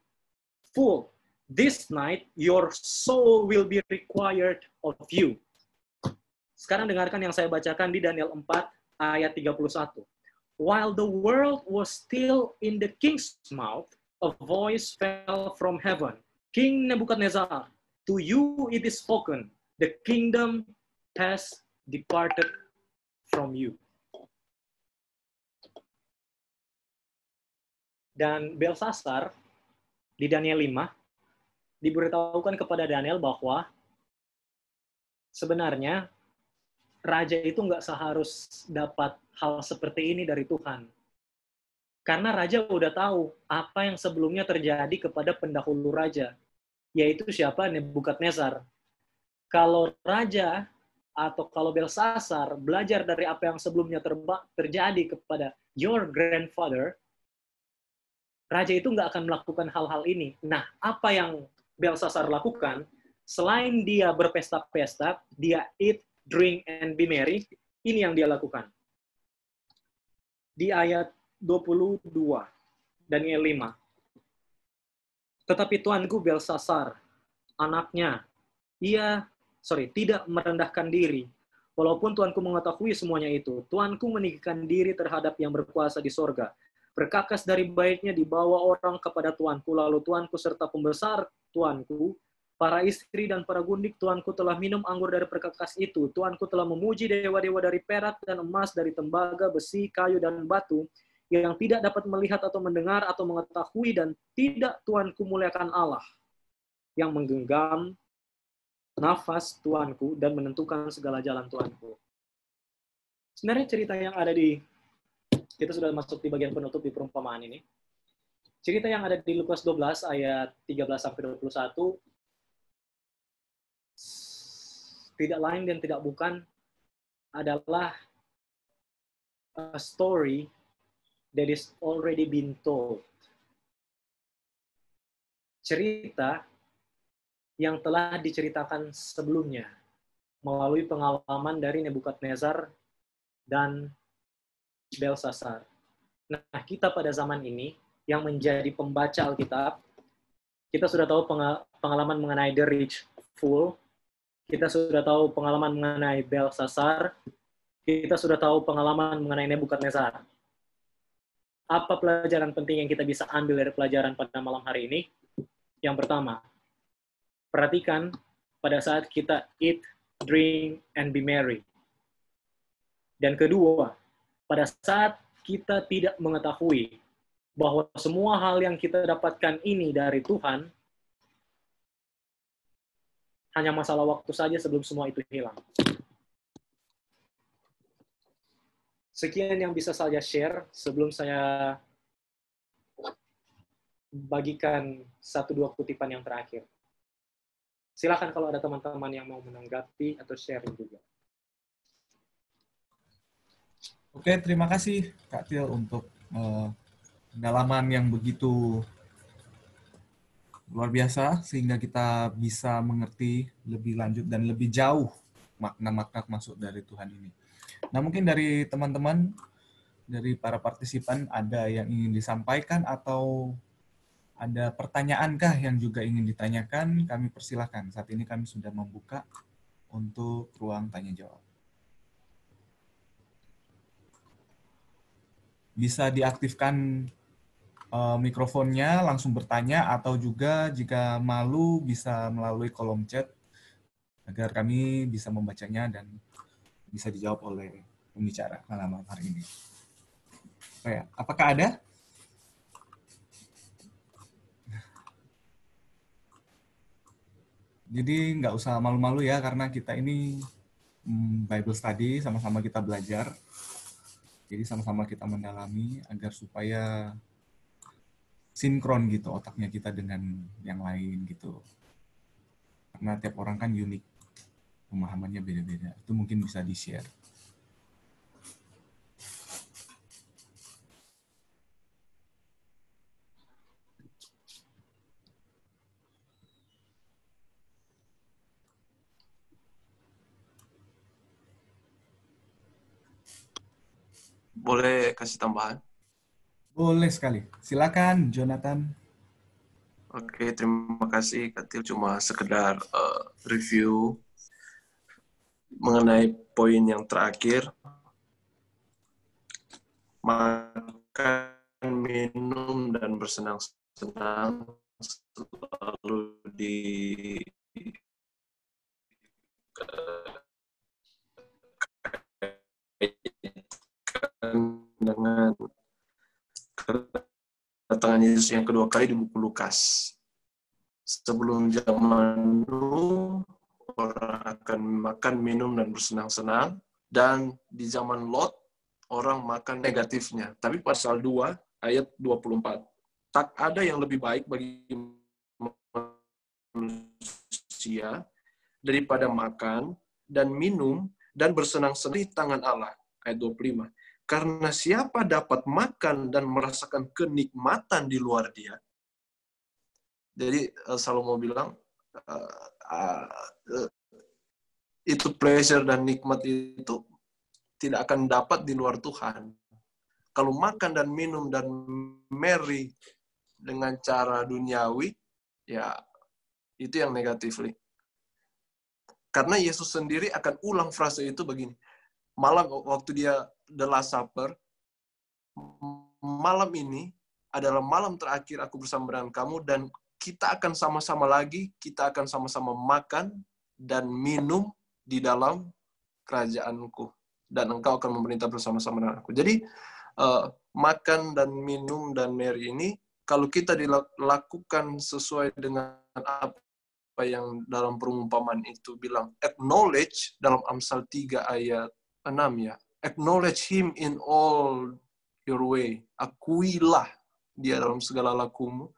Fool, this night your soul will be required of you. Sekarang dengarkan yang saya bacakan di Daniel 4 ayat 31. While the world was still in the king's mouth, a voice fell from heaven. King Nebuchadnezzar, to you it is spoken, the kingdom has departed from you. Dan Belsasar di Daniel 5 diberitahukan kepada Daniel bahwa sebenarnya raja itu nggak seharus dapat hal seperti ini dari Tuhan. Karena raja udah tahu apa yang sebelumnya terjadi kepada pendahulu raja, yaitu siapa? Nebukadnezar. Kalau raja atau kalau Belsasar belajar dari apa yang sebelumnya terjadi kepada your grandfather, raja itu nggak akan melakukan hal-hal ini. Nah, apa yang Belsasar lakukan, selain dia berpesta-pesta, dia eat, drink, and be merry, ini yang dia lakukan. Di ayat 22, Daniel 5. Tetapi tuanku Belsasar, anaknya, tidak merendahkan diri. Walaupun tuanku mengetahui semuanya itu, tuanku meninggikan diri terhadap yang berkuasa di sorga. Berkakas dari baiknya dibawa orang kepada tuanku, lalu tuanku serta pembesar tuanku, para istri dan para gundik tuanku telah minum anggur dari perkakas itu. Tuanku telah memuji dewa-dewa dari perak dan emas, dari tembaga, besi, kayu, dan batu, yang tidak dapat melihat atau mendengar atau mengetahui, dan tidak tuanku muliakan Allah, yang menggenggam nafas tuanku dan menentukan segala jalan tuanku. Sebenarnya cerita yang ada di, kita sudah masuk di bagian penutup di perumpamaan ini. Cerita yang ada di Lukas 12 ayat 13-21 tidak lain dan tidak bukan adalah a story that is already been told. Cerita yang telah diceritakan sebelumnya melalui pengalaman dari Nebukadnezar dan Belsasar. Nah, kita pada zaman ini yang menjadi pembaca Alkitab, kita sudah tahu pengalaman mengenai the rich fool, kita sudah tahu pengalaman mengenai Belsasar, kita sudah tahu pengalaman mengenai Nebukadnezar. Apa pelajaran penting yang kita bisa ambil dari pelajaran pada malam hari ini? Yang pertama, perhatikan pada saat kita eat, drink, and be merry. Dan kedua, pada saat kita tidak mengetahui bahwa semua hal yang kita dapatkan ini dari Tuhan, hanya masalah waktu saja sebelum semua itu hilang. Sekian yang bisa saya share sebelum saya bagikan 1-2 kutipan yang terakhir. Silakan kalau ada teman-teman yang mau menanggapi atau sharing juga. Oke, terima kasih Kak Til untuk pendalaman yang begitu luar biasa sehingga kita bisa mengerti lebih lanjut dan lebih jauh makna-makna maksud dari Tuhan ini. Nah, mungkin dari teman-teman, dari para partisipan ada yang ingin disampaikan atau ada pertanyaankah yang juga ingin ditanyakan? Kami persilahkan. Saat ini kami sudah membuka untuk ruang tanya jawab. Bisa diaktifkan mikrofonnya, langsung bertanya, atau juga jika malu bisa melalui kolom chat agar kami bisa membacanya dan bisa dijawab oleh pembicara malam hari ini. Apakah ada? Jadi nggak usah malu-malu ya, karena kita ini Bible study, sama-sama kita belajar. Jadi sama-sama kita mendalami agar supaya sinkron gitu otaknya kita dengan yang lain gitu. Karena tiap orang kan unik, pemahamannya beda-beda. Itu mungkin bisa di-share. boleh kasih tambahan? Boleh sekali. Silakan, Jonathan. Oke, terima kasih Katil. Cuma sekedar review mengenai poin yang terakhir. Makan, minum, dan bersenang-senang selalu dengan kedatangan Yesus yang kedua kali di buku Lukas. Sebelum zaman Nuh, orang akan makan, minum, dan bersenang-senang. Dan di zaman Lot, orang makan negatifnya. Tapi pasal 2, ayat 24. Tak ada yang lebih baik bagi manusia daripada makan dan minum dan bersenang-senang di tangan Allah. Ayat 25. Karena siapa dapat makan dan merasakan kenikmatan di luar dia. Jadi Salomo bilang, itu pleasure dan nikmat itu tidak akan dapat di luar Tuhan. Kalau makan dan minum dan merry dengan cara duniawi, ya itu yang negatif. Karena Yesus sendiri akan ulang frase itu begini. Malam waktu dia the last supper, malam ini adalah malam terakhir aku bersama dengan kamu dan kita akan sama-sama lagi, kita akan sama-sama makan dan minum di dalam kerajaanku. Dan engkau akan memerintah bersama-sama dengan aku. Jadi, makan dan minum dan merry ini, kalau kita dilakukan sesuai dengan apa yang dalam perumpamaan itu bilang, acknowledge dalam Amsal 3 ayat 6 ya. Acknowledge him in all your way. Akuilah dia dalam segala lakumu.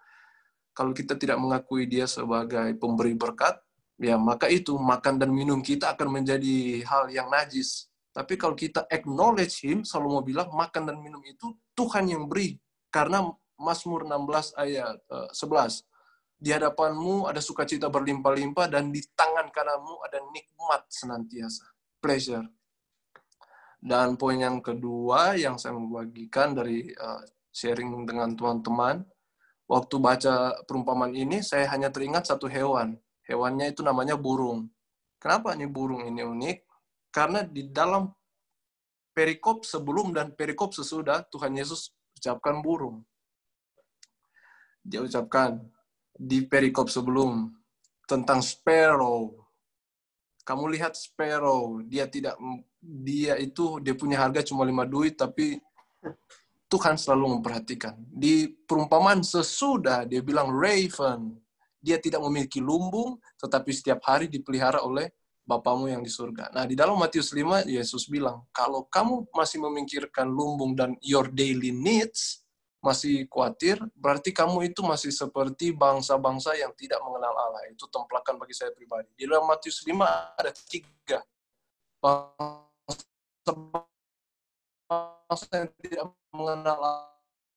Kalau kita tidak mengakui dia sebagai pemberi berkat, ya maka itu makan dan minum kita akan menjadi hal yang najis. Tapi kalau kita acknowledge him, Salomo bilang makan dan minum itu Tuhan yang beri. Karena Mazmur 16 ayat 11. Di hadapanmu ada sukacita berlimpah-limpah dan di tangan kananmu ada nikmat senantiasa. Pleasure. Dan poin yang kedua yang saya mau bagikan dari sharing dengan teman-teman, waktu baca perumpamaan ini, saya hanya teringat satu hewan. Hewannya itu namanya burung. Kenapa nih burung ini unik? Karena di dalam perikop sebelum dan perikop sesudah, Tuhan Yesus ucapkan burung. Dia ucapkan di perikop sebelum tentang sparrow. Kamu lihat sparrow, dia punya harga cuma 5 duit, tapi Tuhan selalu memperhatikan. Di perumpamaan sesudah, dia bilang raven. Dia tidak memiliki lumbung, tetapi setiap hari dipelihara oleh Bapamu yang di surga. Nah, di dalam Matius 5, Yesus bilang, kalau kamu masih memikirkan lumbung dan your daily needs, masih khawatir, berarti kamu itu masih seperti bangsa-bangsa yang tidak mengenal Allah. Itu templakan bagi saya pribadi. Di dalam Matius 5 ada 3. Bangsa yang tidak mengenal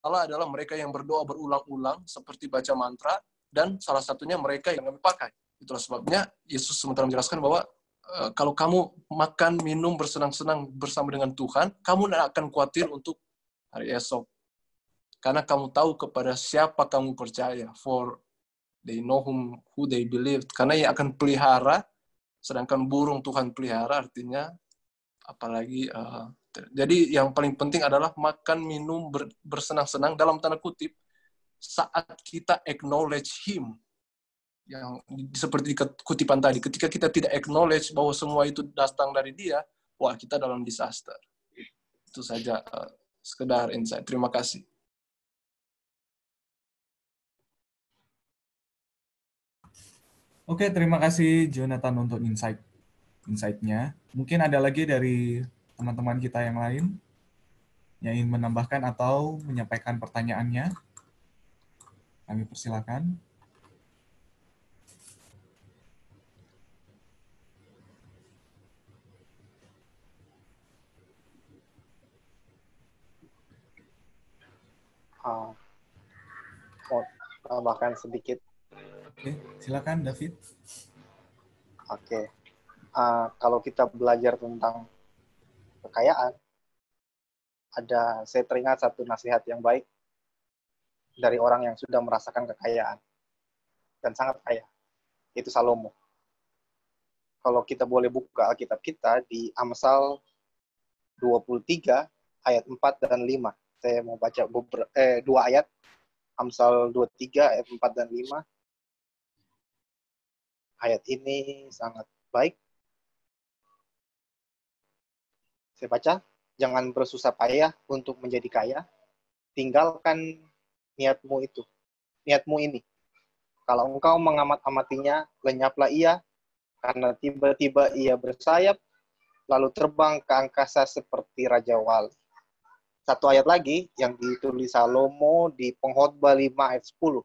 Allah adalah mereka yang berdoa berulang-ulang seperti baca mantra, dan salah satunya mereka yang kami pakai. Itulah sebabnya Yesus sementara menjelaskan bahwa kalau kamu makan, minum, bersenang-senang bersama dengan Tuhan, kamu tidak akan khawatir untuk hari esok. Karena kamu tahu kepada siapa kamu percaya. For they know who they believe. Karena yang akan pelihara, sedangkan burung Tuhan pelihara, artinya apalagi jadi yang paling penting adalah makan, minum, bersenang-senang dalam tanda kutip saat kita acknowledge him. Yang seperti kutipan tadi, ketika kita tidak acknowledge bahwa semua itu datang dari dia, wah kita dalam disaster. Itu saja sekedar insight. Terima kasih. Oke, terima kasih Jonathan untuk insight-nya. Mungkin ada lagi dari teman-teman kita yang lain yang ingin menambahkan atau menyampaikan pertanyaannya. Kami persilakan. Mau tambahkan sedikit. Oke, silakan David. Oke. Kalau kita belajar tentang kekayaan, saya teringat satu nasihat yang baik dari orang yang sudah merasakan kekayaan dan sangat kaya, itu Salomo. Kalau kita boleh buka Alkitab kita di Amsal 23 ayat 4 dan 5. Saya mau baca dua ayat. Amsal 23 ayat 4 dan 5. Ayat ini sangat baik. Saya baca, jangan bersusah payah untuk menjadi kaya, tinggalkan niatmu ini. Kalau engkau mengamat-amatinya, lenyaplah ia, karena tiba-tiba ia bersayap, lalu terbang ke angkasa seperti Raja Wali. Satu ayat lagi yang ditulis Salomo di Pengkhotbah 5 ayat 10.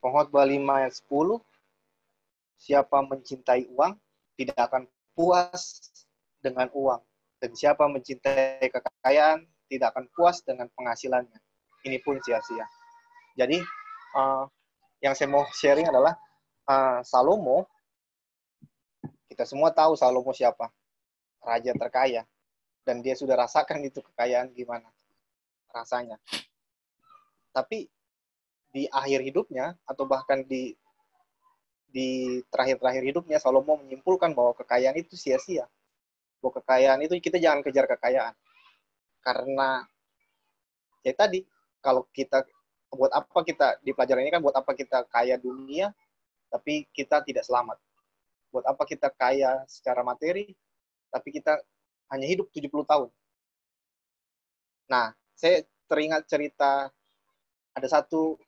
Pengkhotbah 5 ayat 10, siapa mencintai uang tidak akan puas dengan uang. Dan siapa mencintai kekayaan tidak akan puas dengan penghasilannya. Ini pun sia-sia. Jadi, yang saya mau sharing adalah Salomo. Kita semua tahu Salomo siapa. Raja terkaya. Dan dia sudah rasakan itu kekayaan gimana rasanya. Tapi di akhir hidupnya, atau bahkan di terakhir-terakhir hidupnya, Salomo menyimpulkan bahwa kekayaan itu sia-sia. Bahwa kekayaan itu, kita jangan kejar kekayaan. Karena, ya tadi, kalau kita, buat apa kita, di pelajaran ini kan, buat apa kita kaya dunia, tapi kita tidak selamat. Buat apa kita kaya secara materi, tapi kita hanya hidup 70 tahun. Nah, saya teringat cerita, ada satu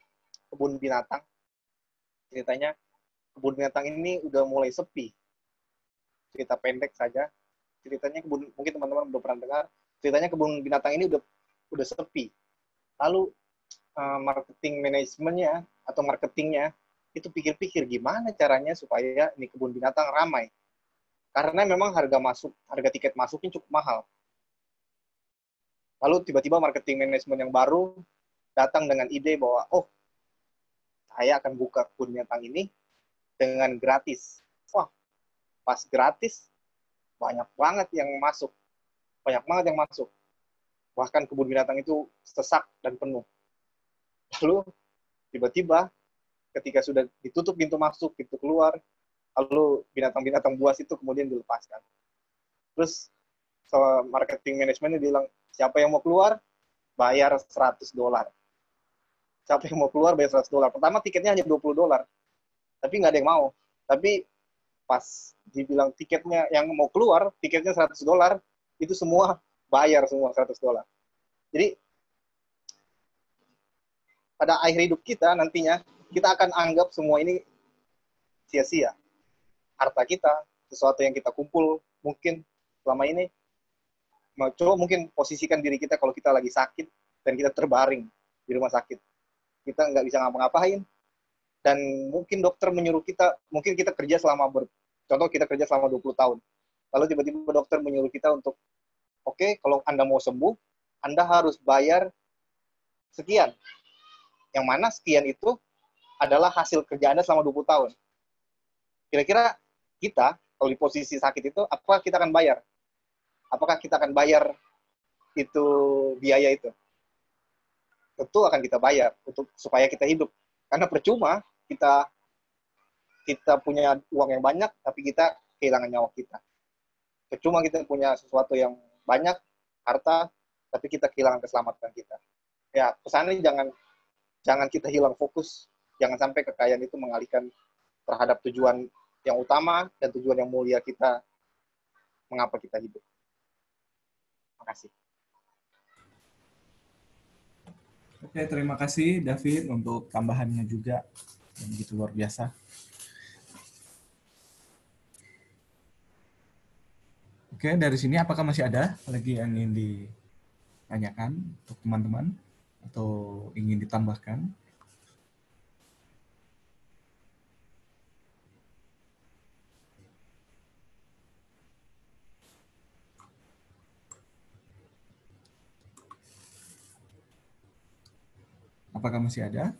kebun binatang. Ceritanya, kebun binatang ini udah mulai sepi. Cerita pendek saja. Ceritanya mungkin teman-teman belum pernah dengar. Ceritanya kebun binatang ini udah sepi. Lalu marketing manajemennya atau marketingnya itu pikir-pikir gimana caranya supaya ini kebun binatang ramai. Karena memang harga tiket masuknya cukup mahal. Lalu tiba-tiba marketing manajemen yang baru datang dengan ide bahwa saya akan buka kebun binatang ini dengan gratis. Wah, pas gratis, banyak banget yang masuk. Bahkan kebun binatang itu sesak dan penuh. Lalu, tiba-tiba, ketika sudah ditutup pintu masuk, pintu keluar, lalu binatang-binatang buas itu kemudian dilepaskan. Terus, marketing manajemennya bilang, siapa yang mau keluar, bayar $100. Siapa yang mau keluar, bayar $100. Pertama, tiketnya hanya $20. Tapi nggak ada yang mau. Tapi pas dibilang tiketnya yang mau keluar, tiketnya $100, itu semua bayar semua $100. Jadi pada akhir hidup kita nantinya, kita akan anggap semua ini sia-sia. Harta kita, sesuatu yang kita kumpul mungkin selama ini, coba mungkin posisikan diri kita kalau kita lagi sakit dan kita terbaring di rumah sakit. Kita nggak bisa ngapa-ngapain, dan mungkin dokter menyuruh kita, mungkin kita kerja selama, contoh kita kerja selama 20 tahun. Lalu tiba-tiba dokter menyuruh kita untuk, oke, kalau Anda mau sembuh, Anda harus bayar sekian. Yang mana sekian itu adalah hasil kerja Anda selama 20 tahun. Kira-kira kita, kalau di posisi sakit itu, apa kita akan bayar? Apakah kita akan bayar itu biaya itu? Tentu akan kita bayar supaya kita hidup. Karena percuma kita punya uang yang banyak, tapi kita kehilangan nyawa kita. Percuma kita punya sesuatu yang banyak, harta, tapi kita kehilangan keselamatan kita. Ya, pesannya jangan kita hilang fokus, jangan sampai kekayaan itu mengalihkan terhadap tujuan yang utama dan tujuan yang mulia kita, mengapa kita hidup. Terima kasih. Oke, terima kasih David untuk tambahannya juga yang begitu luar biasa. Oke, dari sini apakah masih ada lagi yang ingin ditanyakan untuk teman-teman atau ingin ditambahkan? Apakah masih ada?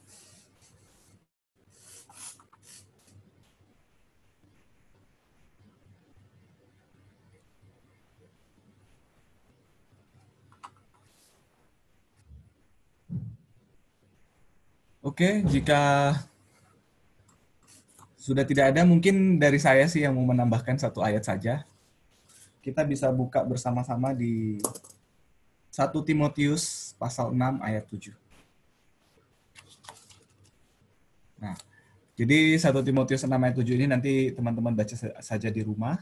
Oke, jika sudah tidak ada, mungkin dari saya sih yang mau menambahkan satu ayat saja. Kita bisa buka bersama-sama di 1 Timotius pasal 6 ayat 7. Nah, jadi 1 Timotius 6 ayat 7 ini nanti teman-teman baca saja di rumah.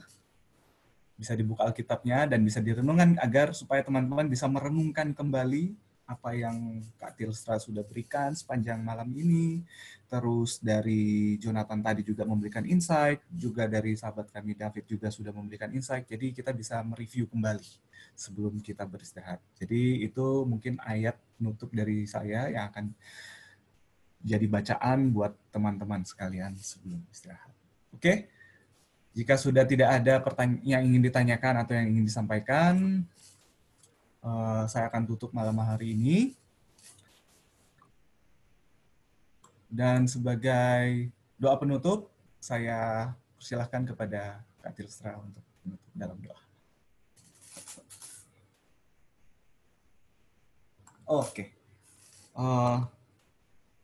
Bisa dibuka Alkitabnya dan bisa direnungkan agar supaya teman-teman bisa merenungkan kembali apa yang Kak Tilstra sudah berikan sepanjang malam ini. Terus dari Jonathan tadi juga memberikan insight, juga dari sahabat kami David juga sudah memberikan insight. Jadi kita bisa mereview kembali sebelum kita beristirahat. Jadi itu mungkin ayat penutup dari saya yang akan jadi bacaan buat teman-teman sekalian sebelum istirahat. Oke? Jika sudah tidak ada pertanyaan yang ingin ditanyakan atau yang ingin disampaikan, saya akan tutup malam hari ini. Dan sebagai doa penutup, saya persilahkan kepada Kak Tilstra untuk menutup dalam doa. Oke.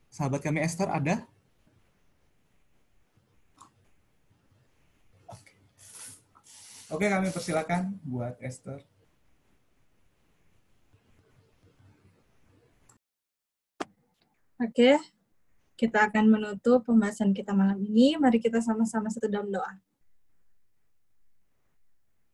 Sahabat kami Esther ada? Oke, kami persilakan buat Esther. Oke, kita akan menutup pembahasan kita malam ini. Mari kita sama-sama satu dalam doa.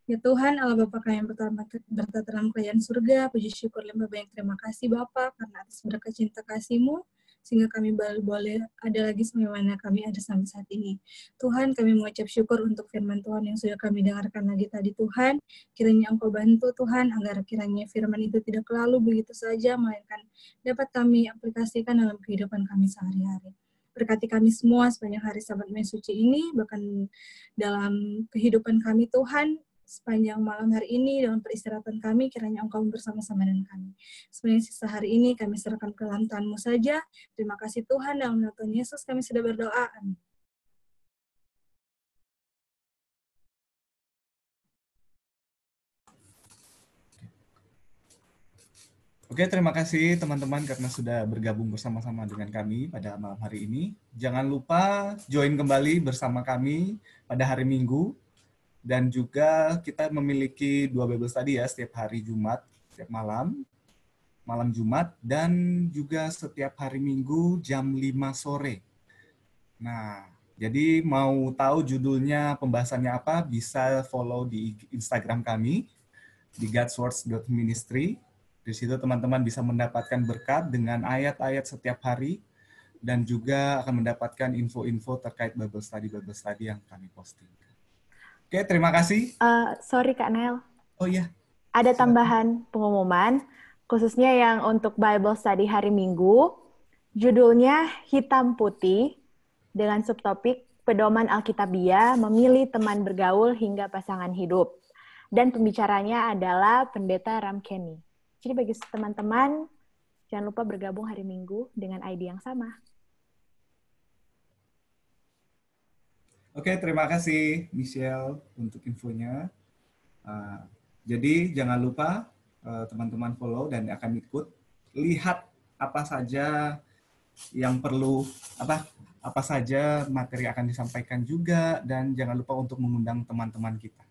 Ya Tuhan, Allah Bapa kami yang bertata dalam kerajaan surga, puji syukur limpah banyak terima kasih Bapa karena atas berkat cinta kasih-Mu, sehingga kami boleh ada lagi sebagaimana kami ada sampai saat ini. Tuhan, kami mengucap syukur untuk firman Tuhan yang sudah kami dengarkan lagi tadi Tuhan. Kiranya Engkau bantu Tuhan, agar kiranya firman itu tidak lalu begitu saja, melainkan dapat kami aplikasikan dalam kehidupan kami sehari-hari. Berkati kami semua sepanjang hari Sabat Mei Suci ini, bahkan dalam kehidupan kami Tuhan, sepanjang malam hari ini, dalam peristirahatan kami, kiranya Engkau bersama-sama dengan kami. Sepanjang sisa hari ini, kami serahkan ke dalam Tuhan-Mu saja. Terima kasih Tuhan, dalam nama Tuhan Yesus kami sudah berdoa. Amin. Oke, terima kasih teman-teman karena sudah bergabung bersama-sama dengan kami pada malam hari ini. Jangan lupa join kembali bersama kami pada hari Minggu. Dan juga kita memiliki 2 Bible study ya setiap hari Jumat, setiap malam Jumat, dan juga setiap hari Minggu jam 5 sore. Nah, jadi mau tahu judulnya pembahasannya apa, bisa follow di Instagram kami, di godswords.ministry. Di situ teman-teman bisa mendapatkan berkat dengan ayat-ayat setiap hari, dan juga akan mendapatkan info-info terkait Bible study yang kami posting. Oke, terima kasih. Sorry Kak Nel. Oh iya. Ada tambahan pengumuman, khususnya yang untuk Bible Study hari Minggu. Judulnya Hitam Putih, dengan subtopik Pedoman Alkitabiah, Memilih Teman Bergaul Hingga Pasangan Hidup. Dan pembicaranya adalah Pendeta Ram Kenny. Jadi bagi teman-teman, jangan lupa bergabung hari Minggu dengan ID yang sama. Oke, terima kasih Michelle untuk infonya. Jadi jangan lupa teman-teman follow dan akan ikut. Lihat apa saja yang perlu, apa saja materi akan disampaikan juga, dan jangan lupa untuk mengundang teman-teman kita.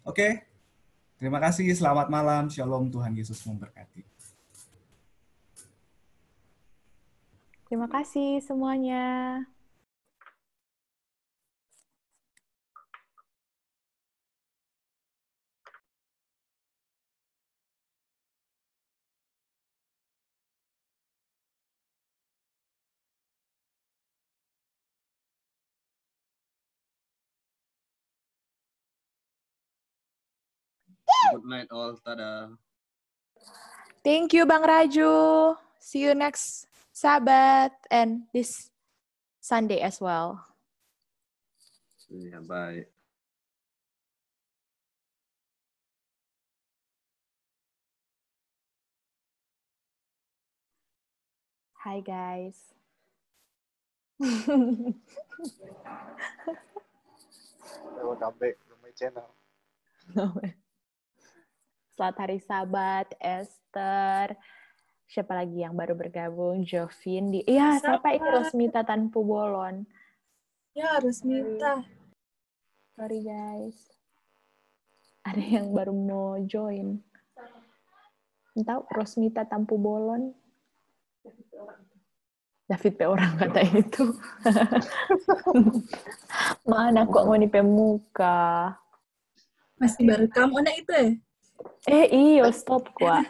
Oke, terima kasih. Selamat malam. Shalom. Tuhan Yesus memberkati. Terima kasih semuanya. Good night all. Tada. Thank you Bang Raju. See you next Sabat and this Sunday as well. Yeah, bye. Hi guys. Welcome back to my channel. Selamat hari Sabat, Esther, Siapa lagi yang baru bergabung? Jovin. Iya, siapa ini? Rosmita Tanpu Bolon. Ya, Rosmita. Sorry guys. Ada yang baru mau join. Tahu Rosmita Tampu Bolon? David P. orang kata itu. Mana kok mau nipe muka? Masih baru kamu anak itu ya? Iyo stop kok.